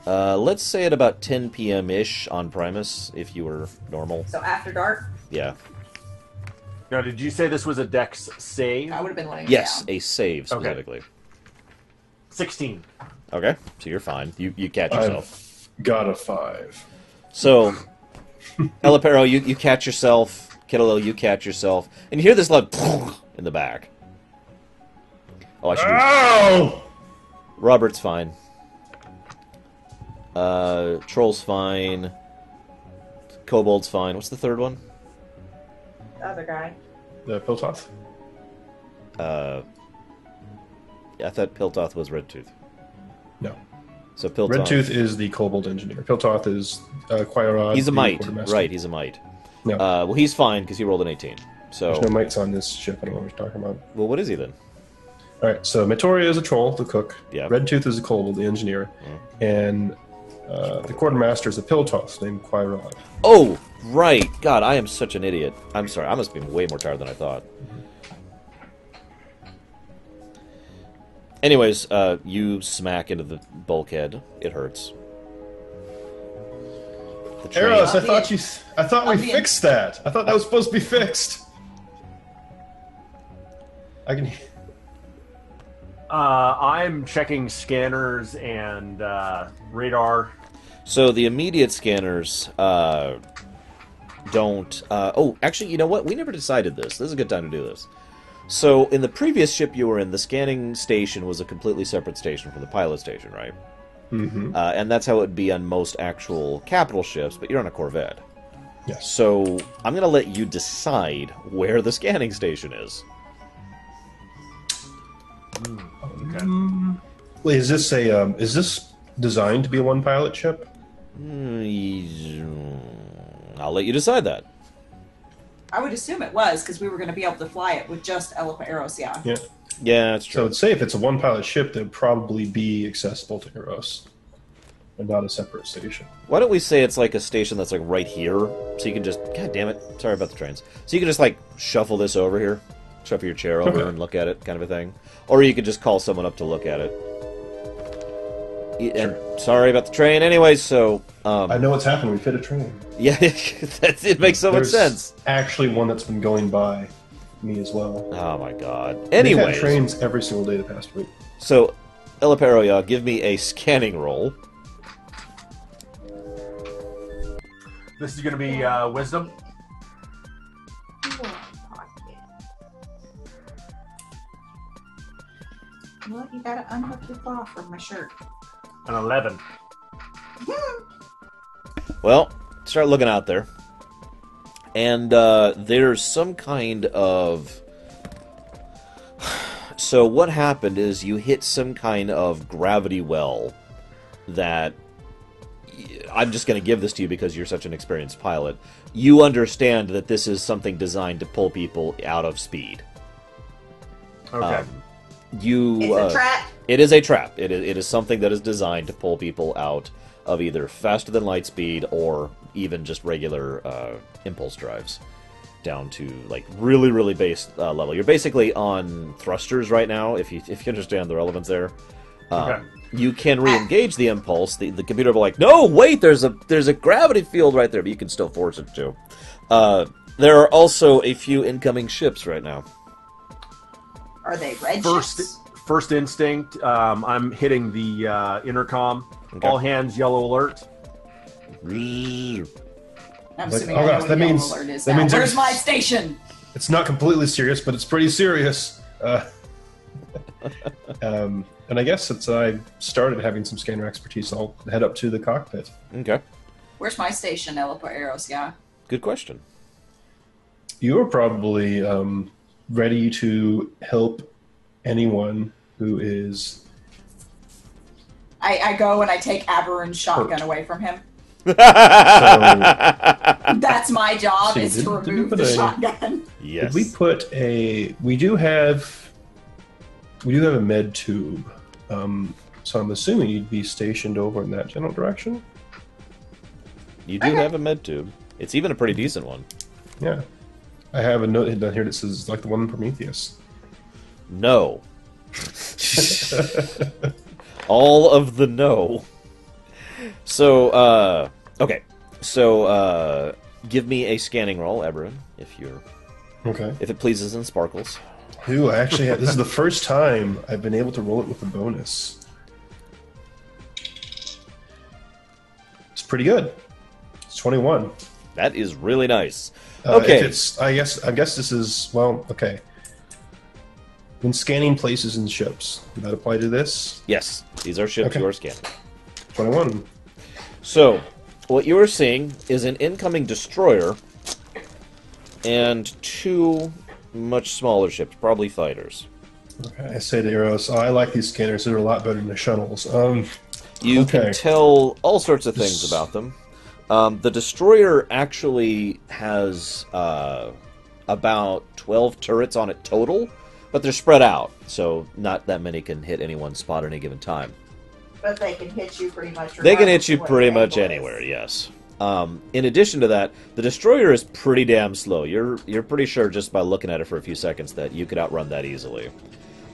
Let's say at about 10 p.m.-ish on Primus, if you were normal. So after dark? Yeah. Now, did you say this was a dex save? I would have been laying Yes, down. a save, specifically. 16. Okay, so you're fine. You catch yourself. I've got a 5. So, Elipero, you catch yourself. Kettleville, you catch yourself. And you hear this loud in the back. Oh, I should do... Ow! Robert's fine. Troll's fine. Kobold's fine. What's the third one? The other guy. The Piltoth? I thought Piltoth was Redtooth. No. So Piltoth... Redtooth is the Kobold engineer. Piltoth is Quairod. He's a the mite. quartermaster. Right, he's a mite. No. Well, he's fine because he rolled an 18. So... There's no mites on this ship. I don't know what you're talking about. Well, what is he then? All right, so Matoria is a troll, the cook. Yeah. Redtooth is a kobold, the engineer. And the quartermaster is a Piltoth named Quairod. Oh, right. God, I am such an idiot. I'm sorry. I must be way more tired than I thought. Anyways, you smack into the bulkhead. It hurts. The train... Eros, I thought we fixed that. I thought that was supposed to be fixed. I can... I'm checking scanners and radar. So the immediate scanners don't... oh, actually, you know what? We never decided this. This is a good time to do this. So in the previous ship you were in, the scanning station was a completely separate station from the pilot station, right? Mm-hmm. And that's how it would be on most actual capital ships, but you're on a Corvette. Yes. So I'm going to let you decide where the scanning station is. Okay. Wait, is this designed to be a one-pilot ship? I'll let you decide that. I would assume it was, because we were going to be able to fly it with just Elepa Eros, Yeah. Yeah, that's So true. I'd say if it's a one-pilot ship, they'd probably be accessible to Eros, and not a separate station. Why don't we say it's like a station that's like right here, so you can just... God damn it. Sorry about the trains. So you can just like shuffle this over here. Shuffle your chair over Okay. and look at it, kind of a thing. Or you could just call someone up to look at it. And sorry about the train. Anyways, so... I know what's happened. We fit a train. Yeah, it makes so much There's sense. actually one that's been going by me as well. Oh my god. They've Anyways, had trains every single day the past week. so Elaperoya, give me a scanning roll. This is going to be wisdom. Well, you gotta unhook your claw from my shirt. An 11. Well, start looking out there. And there's some kind of... So what happened is you hit some kind of gravity well that... I'm just going to give this to you because you're such an experienced pilot. You understand that this is something designed to pull people out of speed. Okay. You, It's a trap. It is a trap. It is something that is designed to pull people out of either faster than light speed or even just regular impulse drives down to like really, really base level. You're basically on thrusters right now. If you understand the relevance there, Okay. you can re-engage the impulse. The computer will be like, no, wait, there's a gravity field right there, but you can still force it to. There are also a few incoming ships right now. Are they red ships? First instinct, I'm hitting the intercom. Okay. All hands, yellow alert. I'm Like, assuming oh I know gosh, what that a yellow means- alert is that now. means Where's there's- my station? It's not completely serious, but it's pretty serious. And I guess since I started having some scanner expertise, I'll head up to the cockpit. Okay, Where's my station, Elaperos? Yeah. good question. You are probably ready to help anyone who is... I go and I take Aberron's shotgun away from him. So, That's my job, So is did- to did we remove put the a- shotgun. Yes. did we put a... We do have a med tube. So I'm assuming you'd be stationed over in that general direction? You do have a med tube. It's even a pretty decent one. Yeah. I have a note down here that says, like the one in Prometheus. No. All of the no. So, okay. So, give me a scanning roll, Eberron, if Okay. it pleases and sparkles. Ooh, I actually have... This is the first time I've been able to roll it with a bonus. It's pretty good. It's 21. That is really nice. Okay. If it's, I guess this is, well, okay. When scanning places and ships, does that apply to this? Yes, these are ships Okay. you are scanning. 21. So, what you are seeing is an incoming destroyer and two much smaller ships, probably fighters. Okay, I say to Eros, I like these scanners. They're a lot better than the shuttles. You Okay. can tell all sorts of things about them. The destroyer actually has about 12 turrets on it total, but they're spread out, so not that many can hit any one spot at any given time. But they can hit you pretty much. They can hit regardless you of what pretty your much angle is. anywhere, yes. In addition to that, the destroyer is pretty damn slow. You're pretty sure just by looking at it for a few seconds that you could outrun that easily.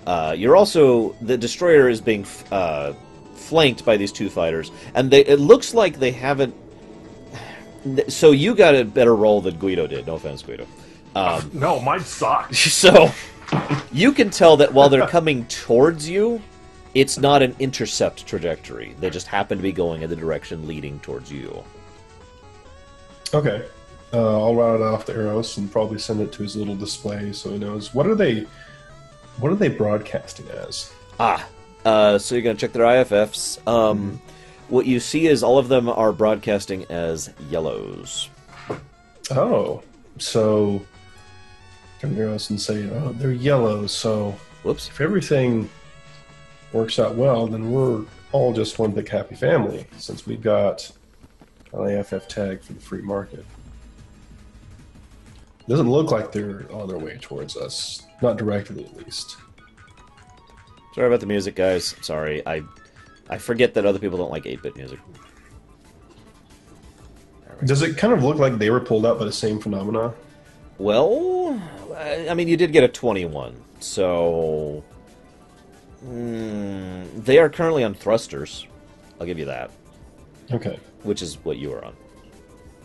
The destroyer is being flanked by these two fighters, and it looks like they haven't. So you got a better roll than Guido did. No offense, Guido. No, mine sucks. So you can tell that while they're coming towards you, it's not an intercept trajectory. They just happen to be going in the direction leading towards you. Okay. I'll route it off to Eros and probably send it to his little display so he knows. What are they broadcasting as? So you're going to check their IFFs. What you see is all of them are broadcasting as yellows. Oh, so come to Eros and say, oh, they're yellow, so Whoops. if everything works out well, then we're all just one big happy family, since we've got an AFF tag for the free market. Doesn't look like they're on their way towards us. Not directly, at least. Sorry about the music, guys. Sorry, I forget that other people don't like 8-bit music. Does it kind of look like they were pulled out by the same phenomena? Well, I mean, you did get a 21, so... they are currently on thrusters. I'll give you that. Okay. Which is what you are on.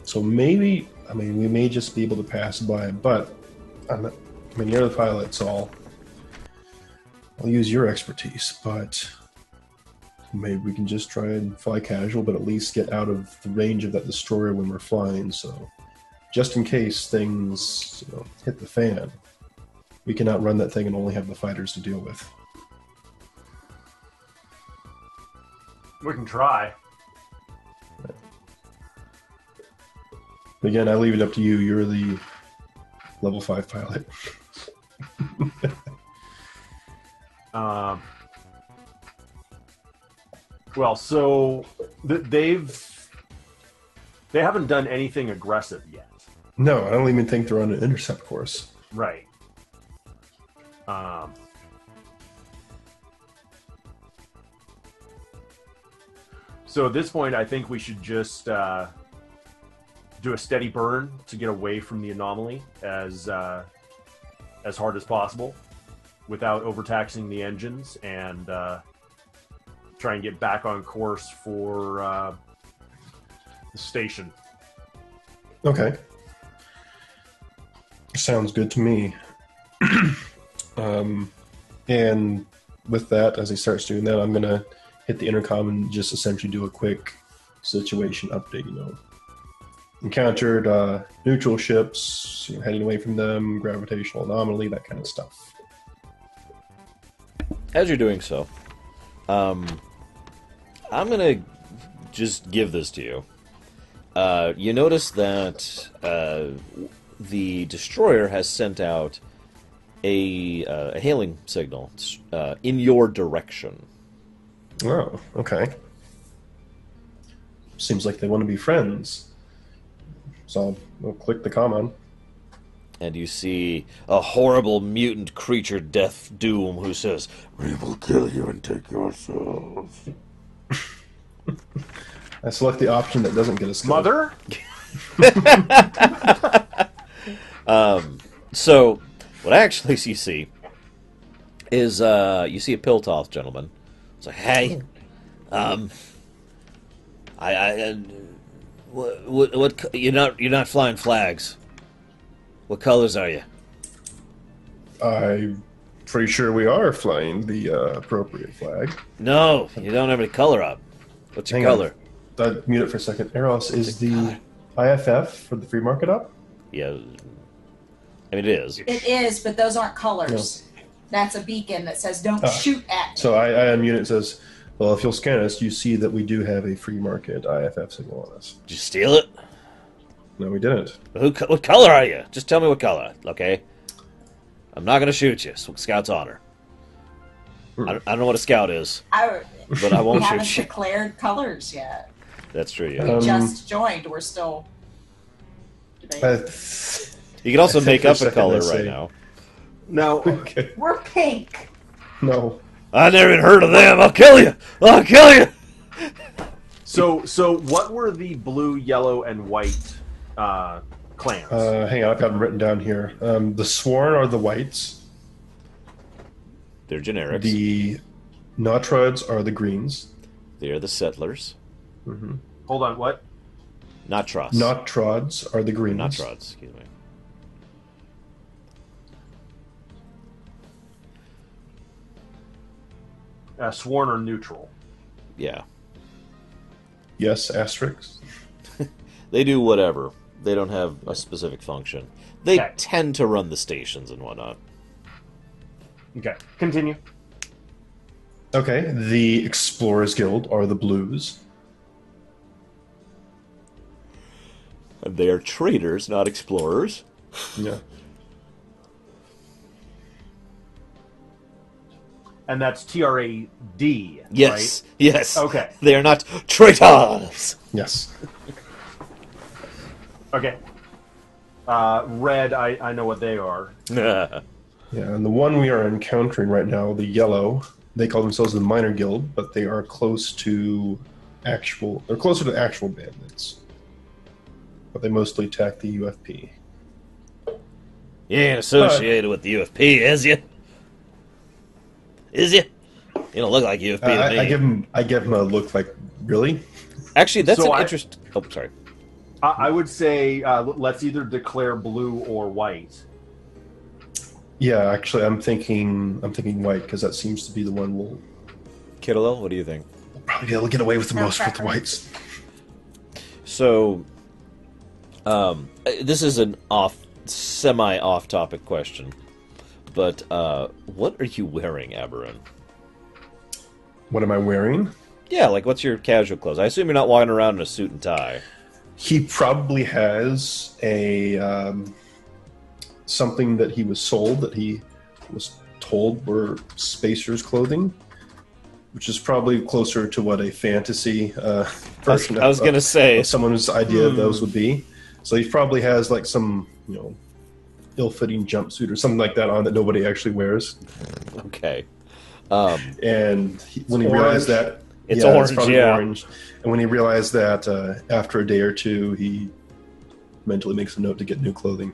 So maybe, I mean, we may just be able to pass by, but you're the pilot, so I'll use your expertise, but maybe we can just try and fly casual, but at least get out of the range of that destroyer when we're flying, so just in case things hit the fan, we can outrun that thing and only have the fighters to deal with. We can try. Again, I leave it up to you. You're the level 5 pilot. Well, so they haven't done anything aggressive yet. No, I don't even think they're on an intercept course. Right. So at this point, I think we should just do a steady burn to get away from the anomaly as hard as possible, without overtaxing the engines, and try and get back on course for the station. Okay. Sounds good to me. And with that, as he starts doing that, I'm going to hit the intercom and just essentially do a quick situation update, Encountered neutral ships, heading away from them, gravitational anomaly, that kind of stuff. As you're doing so, I'm going to just give this to you. You notice that the destroyer has sent out a hailing signal in your direction. Oh, okay. Seems like they want to be friends. So I'll click the comm on. And you see a horrible mutant creature, Death Doom, who says, "We will kill you and take your souls." I select the option that doesn't get us killed. Mother? So, what actually you see is you see a Piltoth gentleman. It's like, hey, what you're not flying flags. What colors are you? I'm pretty sure we are flying the appropriate flag. No, you don't have any color up. What's your color? Mute it for a second. Eros, is the IFF for the free market up? Yeah, I mean it is. It is, but those aren't colors. No. That's a beacon that says "Don't shoot at me." So I unmute it. It says, "Well, if you'll scan us, you see that we do have a free market IFF signal on us." Did you steal it? No, we didn't. What color are you? Just tell me what color, okay? I'm not going to shoot you. Scout's honor. I don't know what a scout is, but I won't we shoot haven't you. declared colors yet. That's true, yeah. We just joined. We're still debating. You can also make up a color right now. No. Okay. We're pink. No. I never even heard of them. I'll kill you. I'll kill you. So what were the blue, yellow, and white clans? Hang on, I've got them written down here. The Sworn are the whites. They're generics. The Nautroids are the greens. They're the settlers. Mm-hmm. Hold on, what? Notrods. Notrods are the greens. Notrods, excuse me. Sworn or neutral? Yeah. Yes, asterisks. They do whatever. They don't have a specific function. They Okay. tend to run the stations and whatnot. Okay, continue. Okay, the Explorers Guild are the blues. And they are traders, not explorers. Yeah. And that's TRAD, Yes, right? yes. Okay. They are not traitors. Yes. Okay. Red, I know what they are. Yeah, and the one we are encountering right now, the yellow, they call themselves the Minor Guild, but they are close to actual. They're closer to actual bandits, but they mostly attack the UFP. You ain't associated with the UFP, is you? Is you? You don't look like UFP to me. I give him a look like, really? Actually, that's So an I- interest. Oh, sorry. I would say let's either declare blue or white. Yeah, actually, I'm thinking white because that seems to be the one we'll Kittlel, what do you think? probably be able to get away with the No most with the preference. whites. So, this is an semi-off-topic question, but what are you wearing, Aberon? What am I wearing? Yeah, like what's your casual clothes? I assume you're not walking around in a suit and tie. He probably has a something that he was sold that he was told were Spacer's clothing, which is probably closer to what a fantasy version I was going to say. of someone's idea of those would be. So he probably has like some, ill-fitting jumpsuit or something like that on that nobody actually wears. Okay. And when he orange. realized that, It's orange, probably yeah. orange. And when he realized that, after a day or two, he mentally makes a note to get new clothing.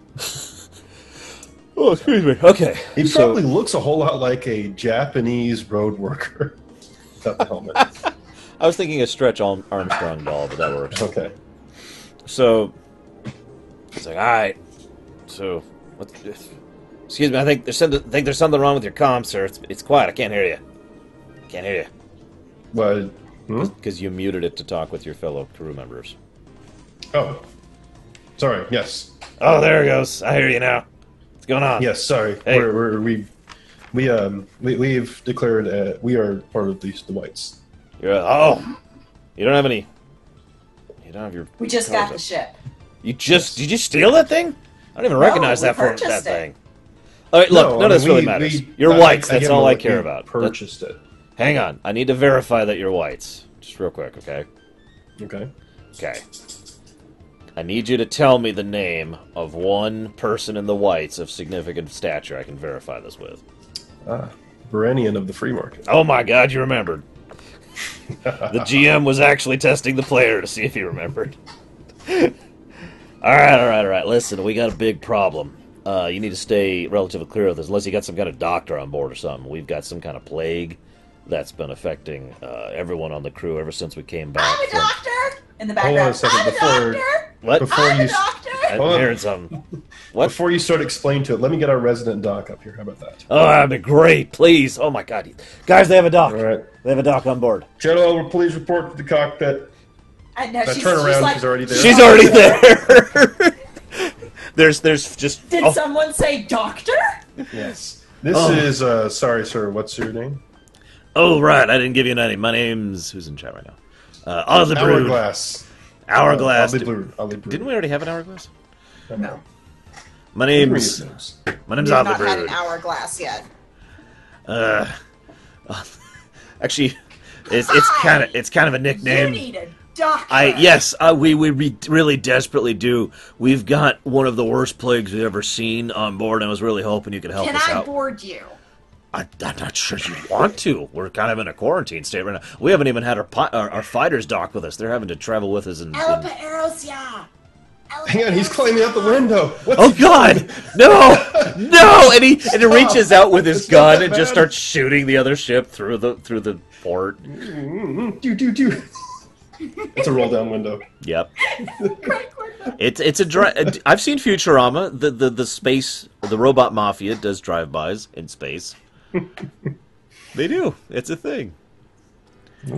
Oh, excuse me. Okay. He So- probably looks a whole lot like a Japanese road worker without the helmet. I was thinking a Stretch Armstrong doll, but that works. Okay. So, it's like, all right. So, excuse me. I think there's something wrong with your comm, sir. It's quiet. I can't hear you. Can't hear you Well, because you muted it to talk with your fellow crew members. oh, sorry. Yes, Oh, there it goes. I hear you now. What's going on? yes. Sorry. Hey. We've declared we are part of the whites. You don't have any. You don't have your. We just got the ship. Did you steal that thing? I don't even recognize we that for purchased that it. thing. All right, look, No, none of this I mean, really matters. You're whites. That's give him all a I look, care we about. Purchased it. Hang on, I need to verify that you're whites. Just real quick, okay? Okay. Okay. I need you to tell me the name of one person in the whites of significant stature I can verify this with. Berenian of the free market. Oh my god, you remembered. The GM was actually testing the player to see if he remembered. Alright. Listen, we got a big problem. You need to stay relatively clear of this, unless you got some kind of doctor on board or something. We've got some kind of plague that's been affecting everyone on the crew ever since we came back. I'm a doctor! In the Hold on a background. second, I'm a before- doctor! What? Before I'm you, a doctor! I'm Hold on. hearing something. What? before you start explaining to it, let me get our resident doc up here. How about that? Oh, that'd be great, please. Oh my god. Guys, they have a doc. All right. They have a doc on board. General, please report to the cockpit. I know, I she's, turn around, like, she's already there. She's already there. there's just. Did oh, someone say doctor? Yes. This Oh. is, sorry, sir, what's your name? oh, right. I didn't give you a name. My name's. Who's in chat right now? Ozzy Brood. Hourglass. Hourglass. Ollie Brood. Didn't we already have an hourglass? No. My Read name's. his names. My name's We've Ozzy not had Brood. an hourglass yet. Actually, it's kind of a You nickname. need a doctor. Yes, we really desperately do. We've got one of the worst plagues we've ever seen on board, and I was really hoping you could help Can us I out. board you? I'm not sure you want to. We're kind of in a quarantine state right now. We haven't even had our fighters dock with us. They're having to travel with us. Alpa Erosia! Hang on, he's climbing out the window. What's Oh he God, doing? no! And he reaches out with his It's not gun that and just bad. starts shooting the other ship through the port. Do. It's a roll down window. Yep. It's a drive. I've seen Futurama. The space, the robot mafia does drive-bys in space. They do. It's a thing. All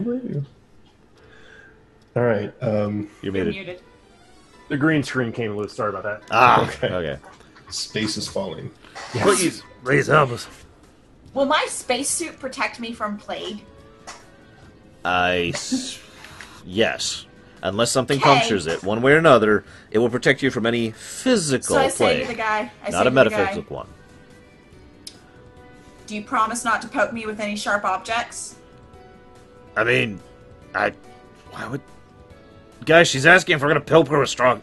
right. You're You're muted. muted. The green screen came loose. Sorry about that. Okay. Space is falling. Please, help us. Will my spacesuit protect me from plague? Yes. Unless something Okay. punctures it, one way or another, it will protect you from any physical So I say plague, to the guy, not a metaphysical one. do you promise not to poke me with any sharp objects? I mean, why would... Guys, she's asking if we're gonna poke her with strong...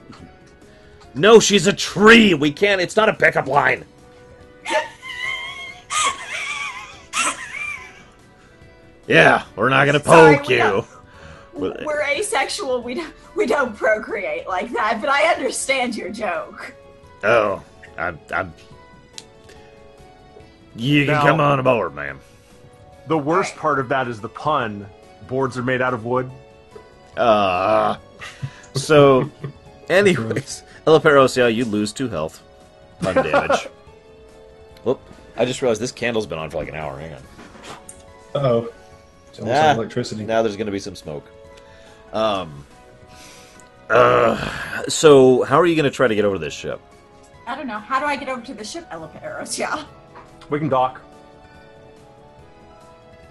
No, she's a tree! We can't... It's not a pickup line! Yeah, we're not gonna Sorry, poke we you. don't- Well, We're asexual. We don't procreate like that. But I understand your joke. Oh, I'm. You can Now- come on aboard, ma'am. The worst Alright. part of that is the pun. Boards are made out of wood. So, anyways, Elaperos, yeah, you lose 2 health. Fun damage. Whoop. I just realized this candle's been on for like an hour. Hang on. Uh-oh. It's almost out of electricity. Now there's going to be some smoke. So, how are you going to try to get over this ship? I don't know. How do I get over to the ship, Elaperos? Yeah. We can dock.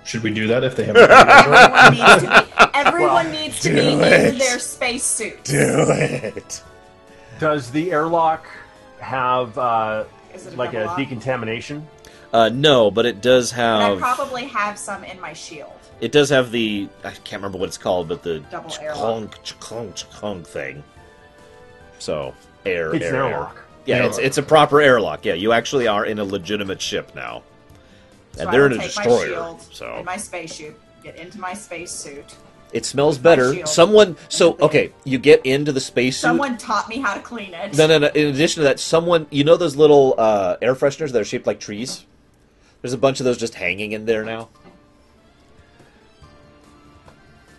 Should we do that if they have Everyone needs to be do in it. their space suits. Do it. Does the airlock have Is it like double a lock? decontamination? No, but it does But I have. probably have some in my shield. It does have the. I can't remember what it's called, but the Double chkong thing. So air, It's air, an air. airlock. Yeah, Airlock. it's a proper airlock. Yeah, you actually are in a legitimate ship now, So and I they're will in a take my destroyer. shield So and my spacesuit, get into my spacesuit. it smells my better. shield. Someone. So And the- okay, you get into the spacesuit. Someone taught me how to clean it. No. In addition to that, someone. You know those little air fresheners that are shaped like trees. There's a bunch of those just hanging in there now.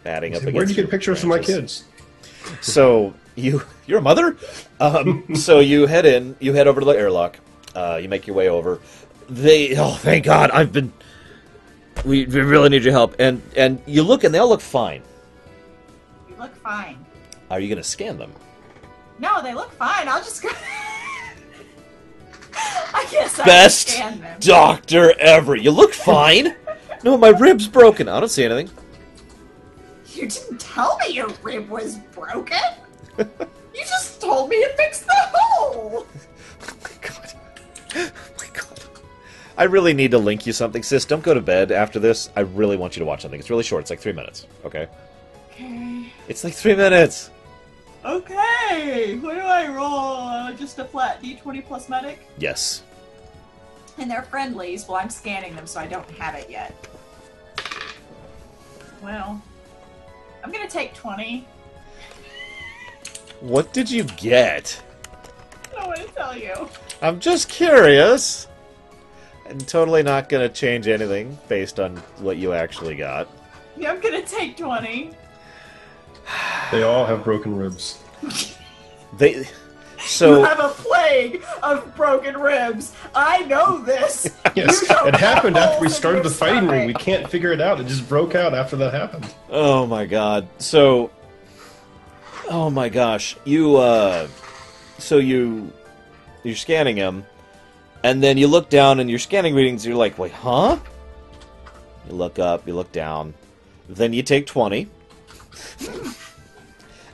Batting up against. Where'd you get your pictures of my branches. kids? So you're a mother. So you head over to the airlock. You make your way over. Thank God, we really need your help. And you look, and they all look fine. You look fine. Are you going to scan them? No, they look fine. I'll just go. I guess I Best scan them. doctor ever. You look fine. No, my rib's broken. I don't see anything. You didn't tell me your rib was broken. You just told me to fix the hole. Oh my God. Oh my God. I really need to link you something, sis. Don't go to bed after this. I really want you to watch something. It's really short. It's like 3 minutes. Okay. Okay. It's like 3 minutes. Okay. What do I roll? Just a flat D20 plus medic? Yes. And they're friendlies. Well, I'm scanning them, so I don't have it yet. Well, I'm gonna take 20. What did you get? I don't want to tell you. I'm just curious. I'm totally not going to change anything based on what you actually got. Yeah, I'm gonna take 20. They all have broken ribs. They. You So have a plague of broken ribs. I know this. Yes, You don't it happened have after we holes in started your the fighting ring. We stomach. can't figure it out. It just broke out after that happened. oh my god. So oh my gosh. You're scanning him, and then you look down and your scanning readings, you're like, wait, huh? You look up, you look down, then you take 20.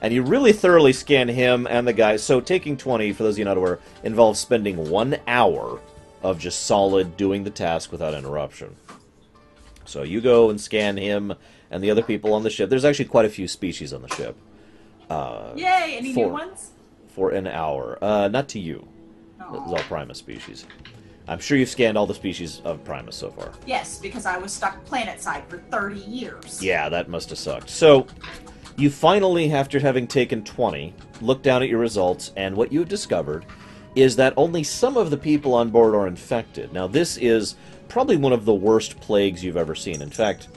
And you really thoroughly scan him and the guy. So taking 20, for those of you not aware, involves spending 1 hour of just solid doing the task without interruption. So you go and scan him and the other people on the ship. There's actually quite a few species on the ship. Yay! Any new Four. ones? For an hour. Not to you. This is all Primus species. I'm sure you've scanned all the species of Primus so far. Yes, because I was stuck planetside for 30 years. Yeah, that must have sucked. So, you finally, after having taken 20, look down at your results, and what you have discovered is that only some of the people on board are infected. Now, this is probably one of the worst plagues you've ever seen. In fact,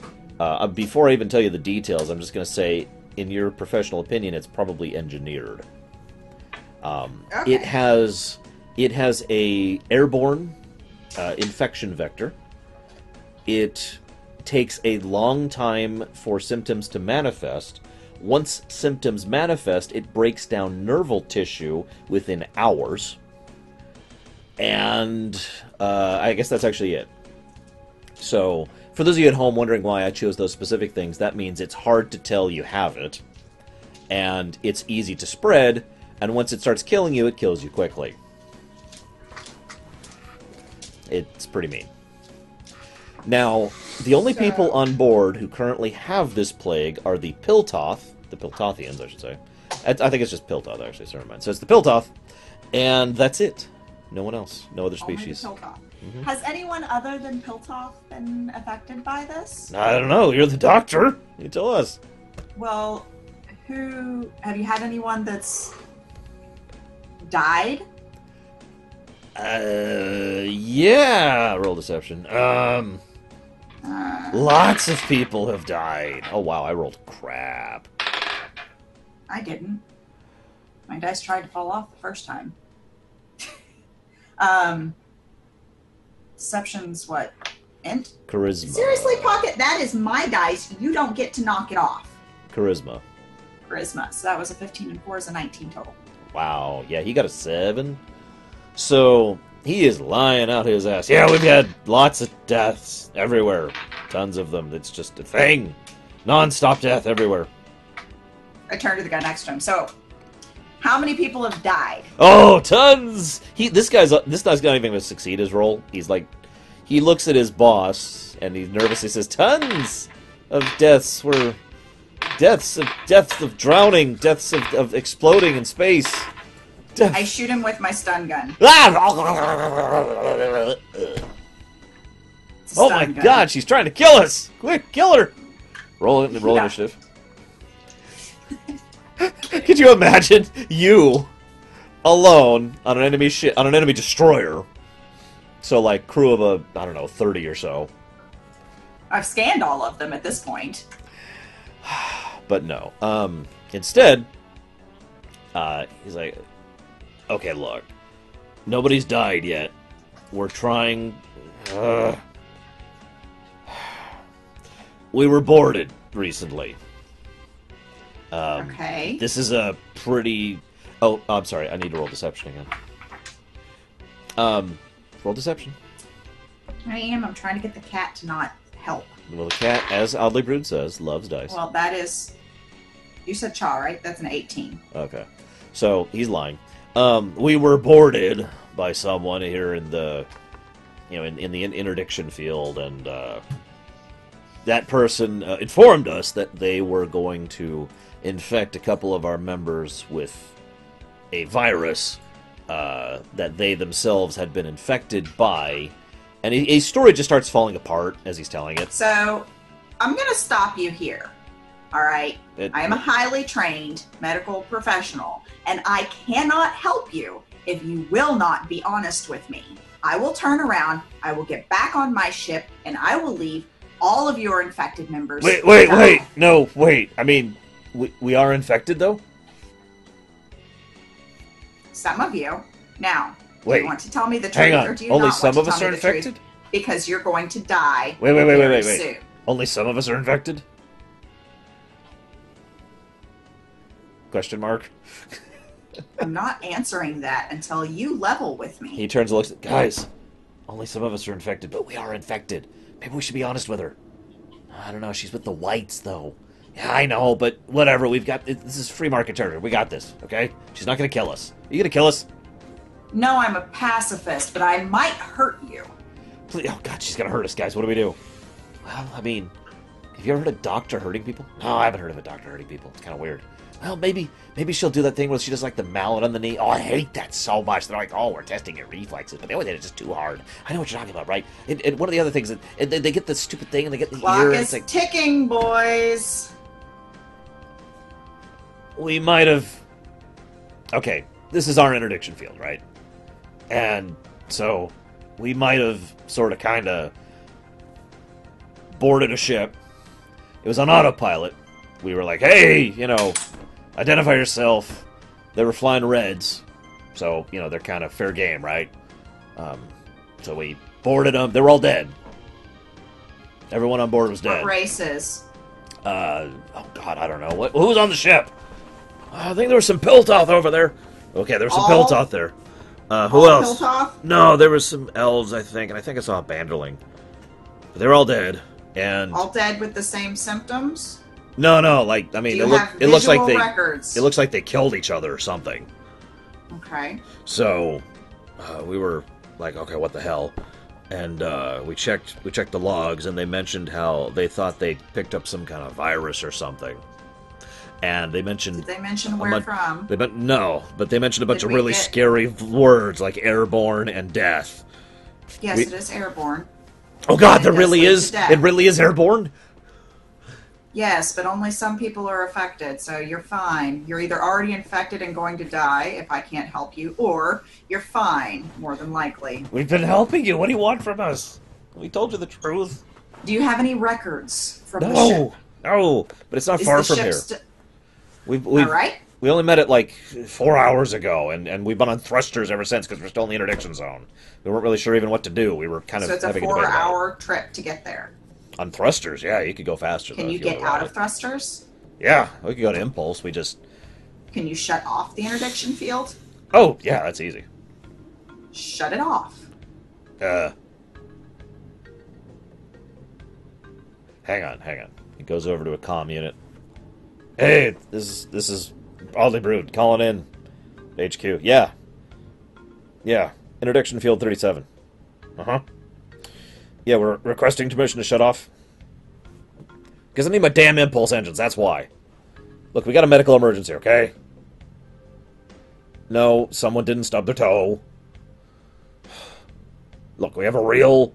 before I even tell you the details, I'm just going to say, in your professional opinion, it's probably engineered. Okay. It has a airborne infection vector. It takes a long time for symptoms to manifest. Once symptoms manifest, it breaks down nerval tissue within hours. And I guess that's actually it. So, for those of you at home wondering why I chose those specific things, that means it's hard to tell you have it, and it's easy to spread, and once it starts killing you, it kills you quickly. It's pretty mean. Now, the only people on board who currently have this plague are the Piltothians, I should say. I think it's just Piltoth, actually, so never mind. So it's the Piltoth, and that's it. No one else. No other Only the species. Piltoth. Has anyone other than Piltoff been affected by this? I don't know. You're the doctor. You tell us. Well, have you had anyone that's died? Yeah. Roll deception. Lots of people have died. Oh wow, I rolled crap. I didn't. My dice tried to fall off the first time. Deception's what? Int? Charisma. Seriously, Pocket, that is my dice. You don't get to knock it off. Charisma. Charisma. So that was a 15 and 4 is a 19 total. Wow. Yeah, he got a 7. So he is lying out his ass. Yeah, we've had lots of deaths everywhere. Tons of them. It's just a thing. Non-stop death everywhere. I turned to the guy next to him. So, how many people have died? Oh, tons! This guy's not even going to succeed his role. He's like, he looks at his boss and he nervously says, "Tons of deaths were deaths of drowning, deaths of exploding in space." I shoot him with my stun gun. Oh Stun my gun. God, she's trying to kill us! Quick, kill her! Roll initiative. Could you imagine you alone on an enemy on an enemy destroyer? So like crew of I don't know, 30 or so. I've scanned all of them at this point. But no. Instead, he's like, okay, look, nobody's died yet. We're trying. We were boarded recently. Okay. This is a pretty. Oh, I'm sorry. I need to roll deception again. Roll deception. I am. I'm trying to get the cat to not help. Well, the cat, as Oddly Brood says, loves dice. Well, that is. You said Chaw, right? That's an 18. Okay. So, he's lying. We were boarded by someone here in the, in the interdiction field, and that person informed us that they were going to infect a couple of our members with a virus that they themselves had been infected by, and a story just starts falling apart as he's telling it. So, I'm going to stop you here. All right? I am a highly trained medical professional, and I cannot help you if you will not be honest with me. I will turn around, I will get back on my ship, and I will leave all of your infected members. Wait. No, wait. I mean, we are infected, though? Some of you. Now, do Wait. you want to tell me the truth, Hang on. or do you Only not some want of to us tell are me the truth? infected? Because you're going to die Wait. very soon. Only some of us are infected? Question mark. I'm not answering that until you level with me. He turns and looks at guys. Only some of us are infected, but we are infected. Maybe we should be honest with her. I don't know. She's with the whites, though. Yeah, I know, but whatever. We've got this is free market territory. We got this, okay? She's not gonna kill us. Are you gonna kill us? No, I'm a pacifist, but I might hurt you. Please, oh God, she's gonna hurt us, guys. What do we do? Well, I mean, have you ever heard of a doctor hurting people? No, I haven't heard of a doctor hurting people. It's kind of weird. Well, maybe she'll do that thing where she does like the mallet on the knee. Oh, I hate that so much. They're like, oh, we're testing your reflexes, but they always did it just too hard. I know what you're talking about, right? And one of the other things, they get the stupid thing and they get the Clock ear. And is it's like, ticking, boys. we might have. Okay, this is our interdiction field, right? And so we might have sort of kind of boarded a ship. It was on autopilot. We were like, hey, identify yourself. They were flying reds, so, they're kind of fair game, right? So we boarded them. They were all dead. Everyone on board was dead. What races? Oh, God, I don't know. Who was on the ship? I think there was some Piltoth over there. Okay, there was some All? Piltoth there. Who All else? Piltoth? No, there was some elves, I think, and I think I saw a Banderling. But they were all dead, and... All dead with the same symptoms? No, like, I mean, Do you have it looks like visual they... records? It looks like they killed each other or something. Okay. So, we were like, okay, what the hell? And we checked the logs, and they mentioned how they thought they picked up some kind of virus or something. And they mentioned... Did they mention where from? No, but they mentioned a bunch Did of we really get- scary words like airborne and death. Yes, it is airborne. Oh God, there It does really lead is. to death. It really is airborne. Yes, but only some people are affected, so you're fine. You're either already infected and going to die if I can't help you, or you're fine, more than likely. We've been helping you. What do you want from us? We told you the truth. Do you have any records from the ship? No, but it's not Is far the from ship here. We've All right. we only met it like 4 hours ago, and we've been on thrusters ever since because we're still in the interdiction zone. We weren't really sure even what to do. We were kind of So it's a having a debate about 4-hour trip to get there. it. On thrusters. Yeah, you could go faster. Can though, you if get really out wanted. of thrusters? Yeah, we could go to impulse. We just. Can you shut off the interdiction field? Oh yeah, that's easy. Shut it off. Hang on. He goes over to a comm unit. Hey, this is Oddly Brood calling in. HQ. Yeah. Interdiction field 37. Yeah, we're requesting permission to shut off. Because I need my damn impulse engines, that's why. Look, we got a medical emergency, okay? No, someone didn't stub their toe. Look, we have a real...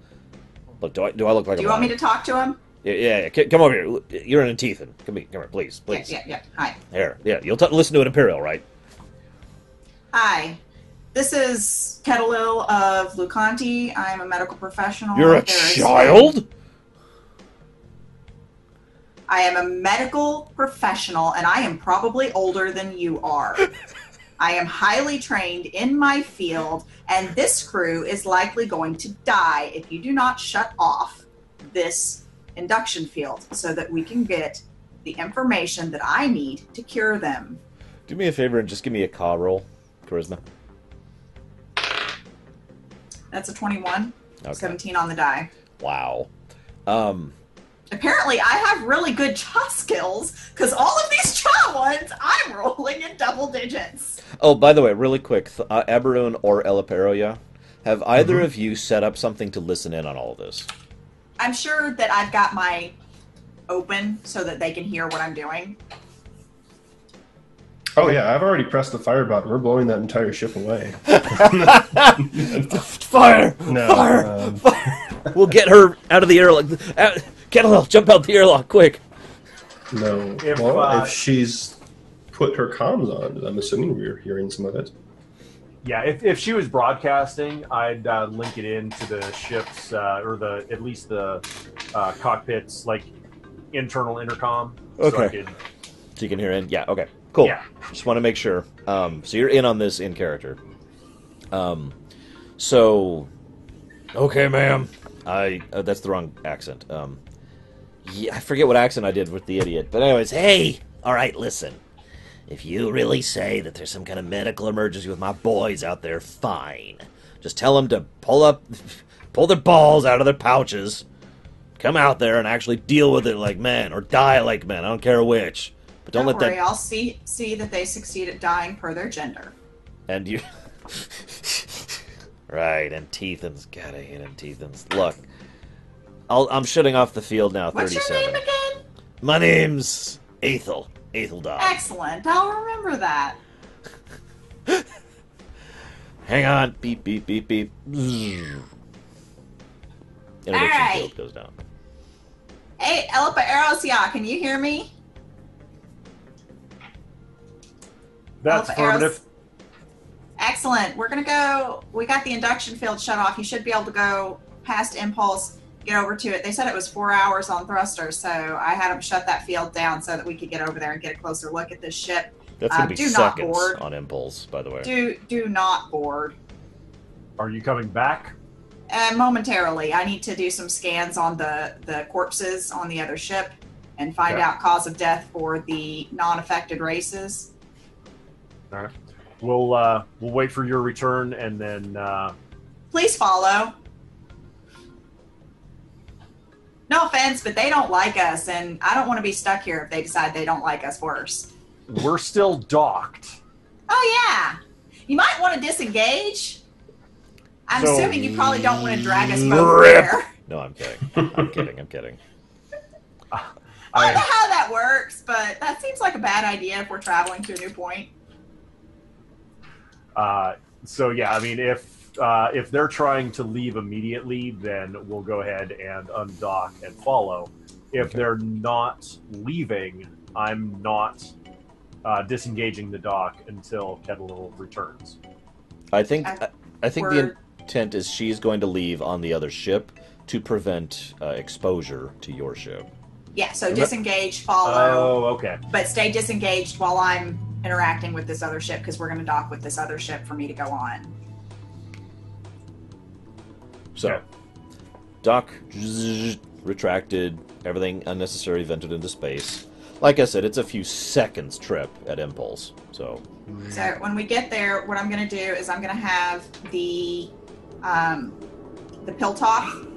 Look, do I look like Do you want me to talk to him? Yeah, come over here. You're in Teethan. Come here, please. Yeah. Hi. Here, yeah, you'll listen to an Imperial, right? Hi. This is Ketelil of Lucanti. I am a medical professional. You're a child? I am a medical professional, and I am probably older than you are. I am highly trained in my field, and this crew is likely going to die if you do not shut off this induction field so that we can get the information that I need to cure them. Do me a favor and just give me a Ka roll. Charisma. That's a 21. Okay. 17 on the die. Wow. Apparently, I have really good Cha skills, because all of these Cha ones, I'm rolling in double digits. Oh, by the way, really quick, Aberoon or Elaperoya, have either of you set up something to listen in on all of this? I'm sure that I've got my open so that they can hear what I'm doing. Oh yeah, I've already pressed the fire button. We're blowing that entire ship away. Fire! No, Fire! We'll get her out of the airlock. Kettle, jump out the airlock, quick! No. If she's put her comms on, I'm assuming we're hearing some of it. Yeah, if she was broadcasting, I'd link it into the ship's or at least the cockpit's like internal intercom. Okay. So you can hear in. Yeah. Okay. Cool. Yeah. Just want to make sure. So you're in on this in character. So. Okay, ma'am. That's the wrong accent. Yeah, I forget what accent I did with the idiot. But anyways, hey. All right, listen. If you really say that there's some kind of medical emergency with my boys out there, fine. Just tell them to pull their balls out of their pouches, come out there and actually deal with it like men, or die like men. I don't care which. But don't let worry, that... I'll see that they succeed at dying per their gender. And you... Right, and Teethans. God, I hate him, Teethans. Look, I'm shutting off the field now, What's 37. your name again? My name's Aethel. Aethel Dog. Excellent. I'll remember that. Hang on. Beep, beep, beep, beep. Interdiction right. field goes down. Hey, Elipa Erosia, can you hear me? That's Alpha Arrows. affirmative. Excellent. We're going to go. We got the induction field shut off. You should be able to go past Impulse, get over to it. They said it was 4 hours on thrusters, so I had them shut that field down so that we could get over there and get a closer look at this ship. That's going to be do not seconds board. on Impulse, by the way. Do not board. Are you coming back? Momentarily. I need to do some scans on the corpses on the other ship and find Okay. out cause of death for the non-affected races. All right. We'll wait for your return and then Please follow. No offense, but they don't like us, and I don't want to be stuck here if they decide they don't like us worse. we're still docked. Oh, yeah. You might want to disengage. I'm So- assuming you probably don't want to drag us both Rip. there. No, I'm kidding. I'm kidding. I don't know how that works, but that seems like a bad idea if we're traveling to a new point. So yeah, I mean, if if they're trying to leave immediately, then we'll go ahead and undock and follow. If they're not leaving, I'm not disengaging the dock until Kettle returns. I think the we're- intent is she's going to leave on the other ship to prevent exposure to your ship. Yeah, so disengage, follow, Oh, okay. but stay disengaged while I'm interacting with this other ship because we're going to dock with this other ship for me to go on. So, Okay. dock retracted, everything unnecessary vented into space. Like I said, it's a few seconds trip at Impulse. So when we get there, what I'm going to do is I'm going to have the Piltoff,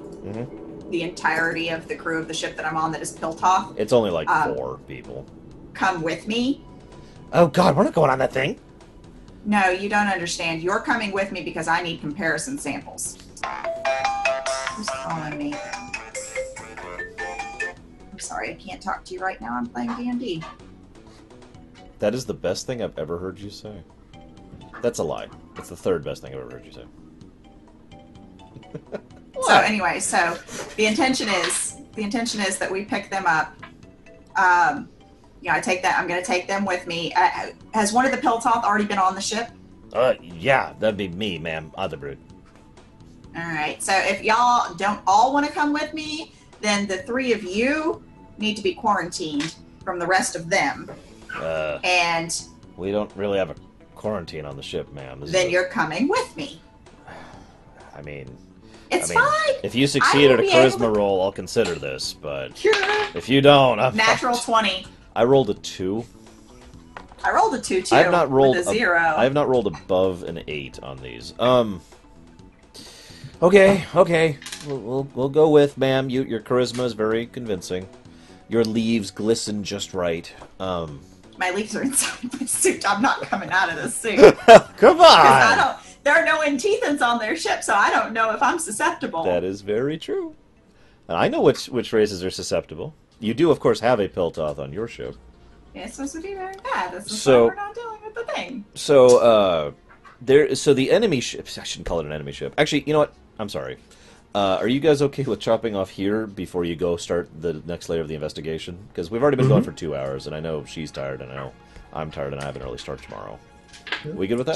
the entirety of the crew of the ship that I'm on that is Piltoff, it's only like 4 people. come with me. Oh God, we're not going on that thing. No, you don't understand. You're coming with me because I need comparison samples. Who's calling me? I'm sorry, I can't talk to you right now. I'm playing D&D. That is the best thing I've ever heard you say. That's a lie. That's the third best thing I've ever heard you say. So anyway, so the intention is that we pick them up. I'm going to take them with me. Has one of the Piltoth already been on the ship? Yeah, that'd be me, ma'am. Other brood. All right. So if y'all don't all want to come with me, then the 3 of you need to be quarantined from the rest of them. And we don't really have a quarantine on the ship, ma'am. Then you're coming with me. I mean, It's fine. If you succeed at a will be able charisma to- roll, I'll consider this. But Sure. if you don't, I'm Natural fucked. 20. I rolled a 2. I rolled a 2 too. I have not rolled with a 0. I have not rolled above an 8 on these. Okay. We'll go with, ma'am. Your charisma is very convincing. Your leaves glisten just right. My leaves are inside my suit. I'm not coming out of the suit. Come on. There are no Intethans on their ship, so I don't know if I'm susceptible. That is very true. And I know which races are susceptible. You do, of course, have a Piltoth on your ship. Yeah, it's supposed to be very bad. This is So- why we're not dealing with the thing. So, the enemy ship... I shouldn't call it an enemy ship. Actually, you know what? I'm sorry. Are you guys okay with chopping off here before you go start the next layer of the investigation? Because we've already been going for 2 hours, and I know she's tired, and I know I'm tired, and I have an early start tomorrow. We good with that?